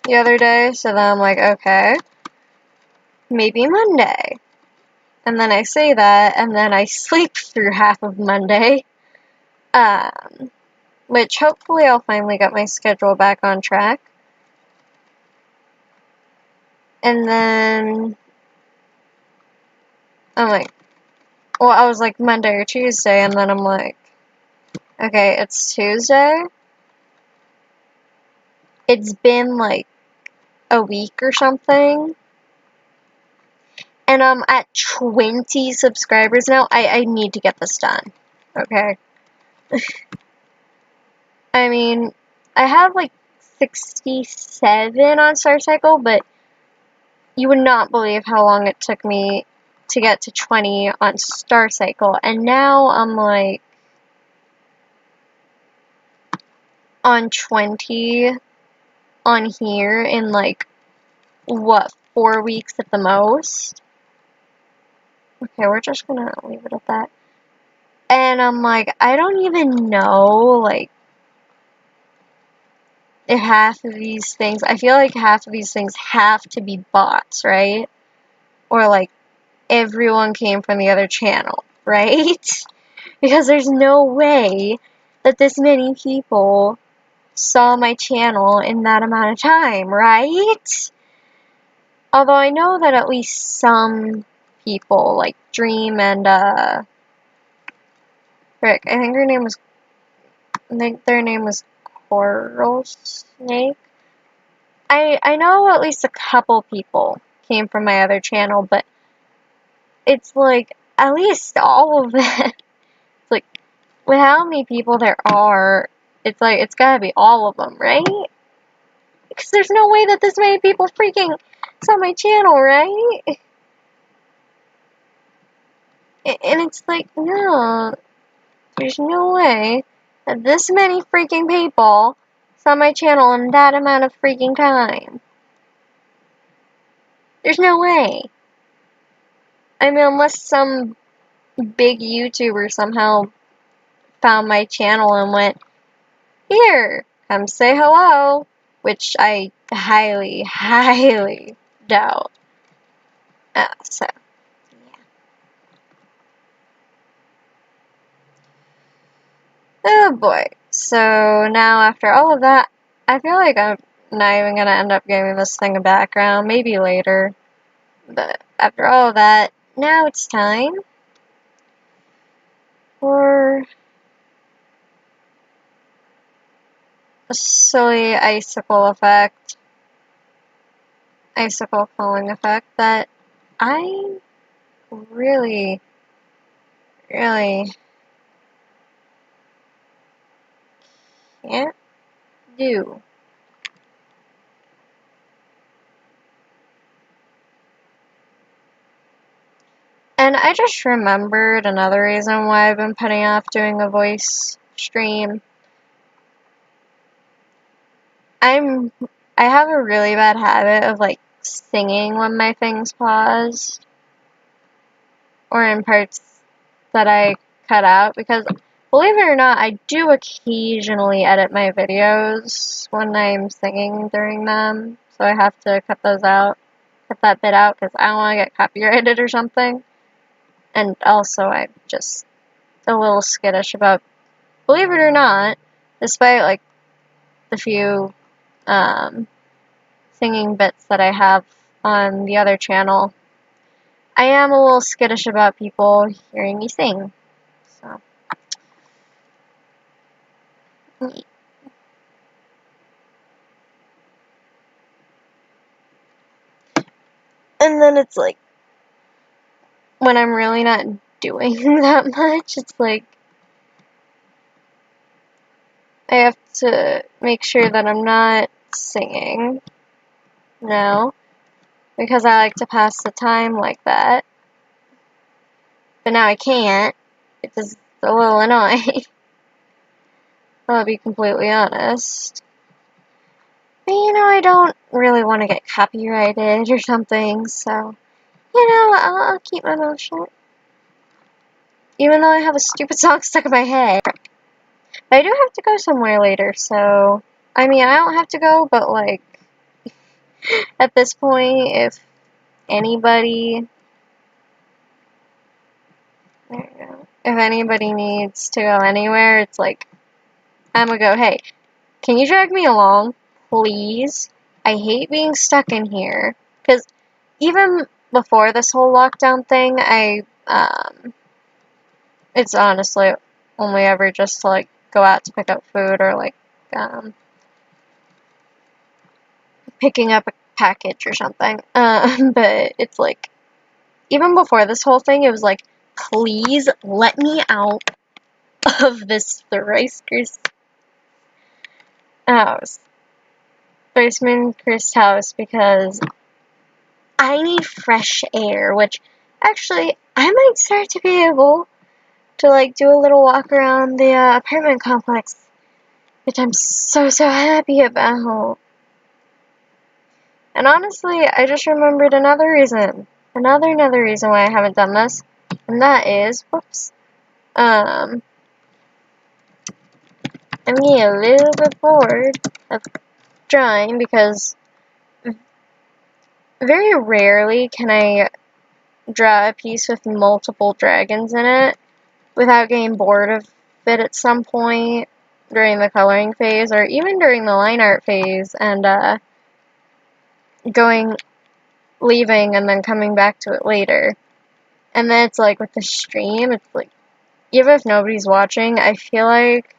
the other day, so then I'm like, okay, maybe Monday. And then I say that, and then I sleep through half of Monday. Which hopefully I'll finally get my schedule back on track. And then I'm like, well, I was like Monday or Tuesday, and then I'm like, okay, it's Tuesday. It's been like a week or something. And I'm at 20 subscribers now. I need to get this done. Okay. I mean, I have like 67 on Star Cycle, but you would not believe how long it took me to get to 20 on Star Cycle. And now I'm like on 20 on here in like, what, 4 weeks at the most? Okay, we're just gonna leave it at that. And I'm like, I don't even know, like, if half of these things, I feel like half of these things have to be bots, right? Or like, everyone came from the other channel, right? Because there's no way that this many people saw my channel in that amount of time, right? Although I know that at least some people, like Dream and, Rick, I think their name was Coral Snake. I know at least a couple people came from my other channel, but it's like, at least all of them. It's like, with how many people there are, it's like, it's gotta be all of them, right? Because there's no way that this many people freaking saw my channel, right? And it's like, no, there's no way that this many freaking people saw my channel in that amount of freaking time. There's no way. I mean, unless some big YouTuber somehow found my channel and went, here, come say hello, which I highly, highly doubt. So, yeah. Oh boy. So now after all of that, I feel like I'm not even gonna end up giving this thing a background, maybe later. But after all of that, now it's time for a silly icicle falling effect that I really, really can't do. And I just remembered another reason why I've been putting off doing a voice stream. I have a really bad habit of like singing when my thing's paused, or in parts that I cut out, because believe it or not, I do occasionally edit my videos when I'm singing during them, so I have to cut that bit out, because I don't want to get copyrighted or something. And also, I'm just a little skittish about, believe it or not, despite like the few singing bits that I have on the other channel, I am a little skittish about people hearing me sing. So, and then it's like, when I'm really not doing that much, it's like, I have to make sure that I'm not singing now, because I like to pass the time like that. But now I can't, which is a little annoying. I'll be completely honest. But I don't really want to get copyrighted or something, so, I'll keep my mouth shut. Even though I have a stupid song stuck in my head. But I do have to go somewhere later, so, I mean, I don't have to go, but, like, at this point, if anybody, there you go, if anybody needs to go anywhere, it's like, I'm gonna go, hey, can you drag me along, please? I hate being stuck in here, because even before this whole lockdown thing, it's honestly only ever just to, like, go out to pick up food or, like, picking up a package or something. But it's like, even before this whole thing, it was like, please let me out of this thrice cursed house. Thriceman cursed house, because I need fresh air, which actually I might start to be able to, like, do a little walk around the apartment complex, which I'm so happy about. And honestly, I just remembered another reason why I haven't done this, and that is, whoops, I'm getting a little bit bored of drawing, because very rarely can I draw a piece with multiple dragons in it without getting bored of it at some point during the coloring phase, or even during the line art phase, and leaving and then coming back to it later. And then it's like with the stream, it's like, even if nobody's watching, I feel like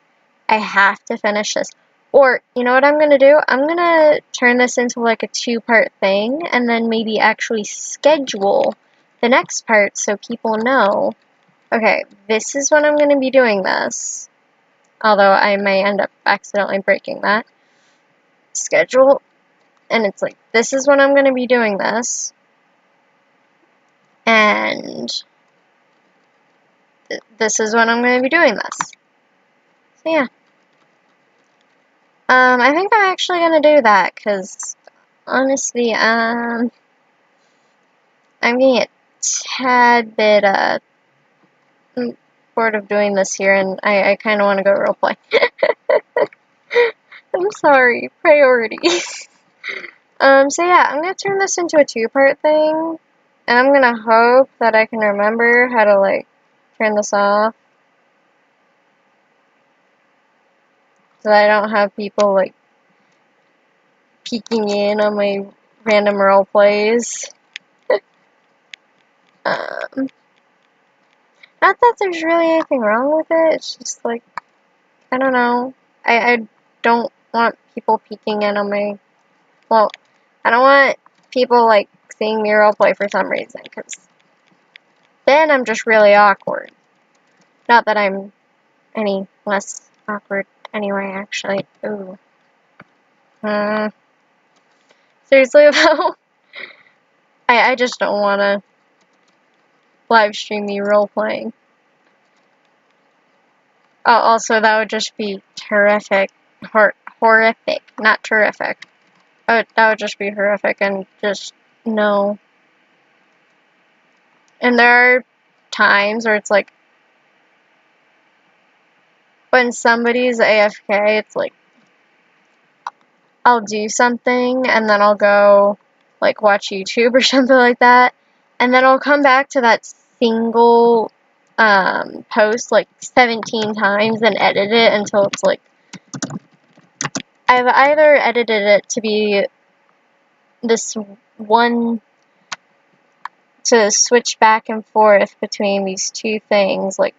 I have to finish this. Or, you know what I'm gonna do? I'm gonna turn this into like a 2-part thing, and then maybe actually schedule the next part so people know, okay, this is when I'm gonna be doing this. Although I may end up accidentally breaking that. Schedule, and it's like, this is when I'm gonna be doing this. And this is when I'm gonna be doing this. So yeah. I think I'm actually gonna do that, because honestly, I'm getting a tad bit bored of doing this here, and I kind of want to go roleplay. I'm sorry, priorities. So yeah, I'm gonna turn this into a 2-part thing, and I'm gonna hope that I can remember how to, like, turn this off, so that I don't have people, like, peeking in on my random roleplays. Um, Not that there's really anything wrong with it, it's just like, I don't know. I don't want people peeking in on my, well, I don't want people, like, seeing me roleplay for some reason, because then I'm just really awkward. Not that I'm any less awkward anyway, actually. Ooh. Seriously, though? I just don't want to live stream me roleplaying. Oh, also, that would just be terrific. Horrific, not terrific. That would just be horrific, and just, no. And there are times where it's like, when somebody's AFK, it's like, I'll do something, and then I'll go, like, watch YouTube or something like that, and then I'll come back to that single post, like, 17 times and edit it until it's like, I've either edited it to be this one, to switch back and forth between these two things, like,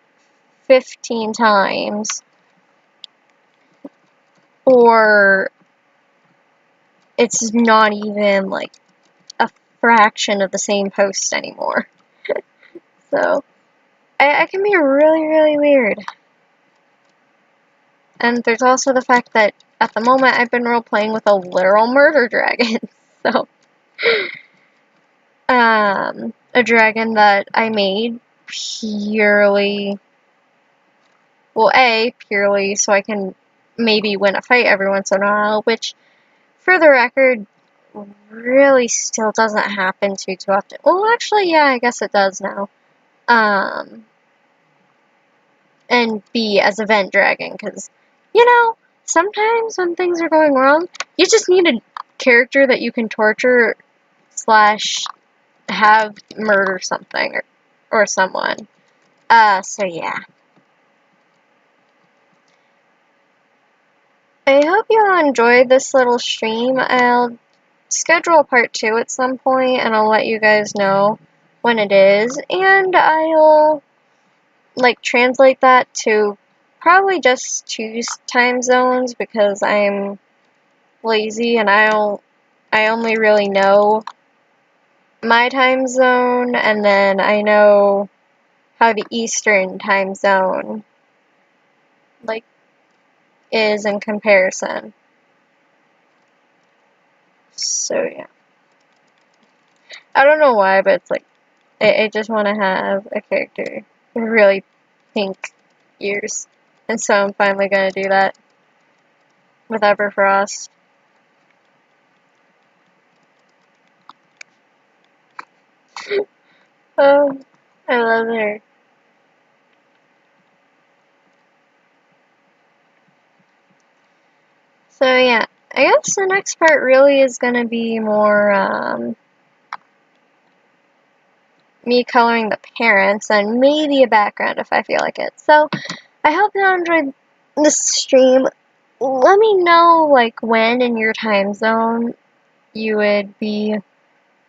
15 times, or it's not even, like, a fraction of the same post anymore. So, I can be really weird. And there's also the fact that, at the moment, I've been role-playing with a literal murder dragon. So, a dragon that I made purely, well, purely so I can maybe win a fight every once in a while, which, for the record, really still doesn't happen too often. Well, actually, yeah, I guess it does now. And B, as event dragon, because, you know, sometimes when things are going wrong, you just need a character that you can torture / have murder something or someone. So yeah. I hope you all enjoyed this little stream. I'll schedule part 2 at some point, and I'll let you guys know when it is, and I'll like translate that to probably just 2 time zones because I'm lazy and I only really know my time zone, and then I know how the Eastern time zone like is in comparison. So yeah, I don't know why, but it's like I just want to have a character with really pink ears, and so I'm finally gonna do that with Everfrost. Oh, I love her. So yeah, I guess the next part really is gonna be more me coloring the parents and maybe a background if I feel like it. So I hope you enjoyed this stream. Let me know like when in your time zone you would be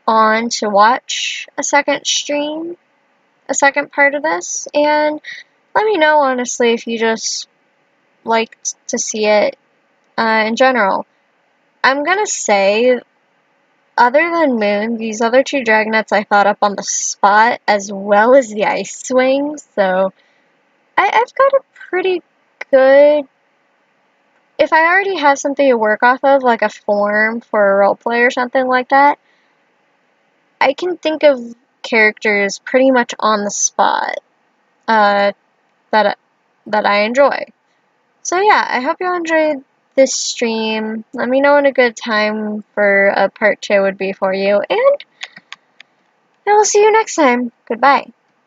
on to watch a second stream, a second part of this, and let me know honestly if you just liked to see it in general. I'm gonna say, other than Moon, these other 2 Dragonets I thought up on the spot, as well as the Ice Swing, so I've got a pretty good... If I already have something to work off of, like a form for a roleplay or something like that, I can think of characters pretty much on the spot that I enjoy. So yeah, I hope you enjoyed this stream. Let me know when a good time for a part 2 would be for you, and I will see you next time. Goodbye.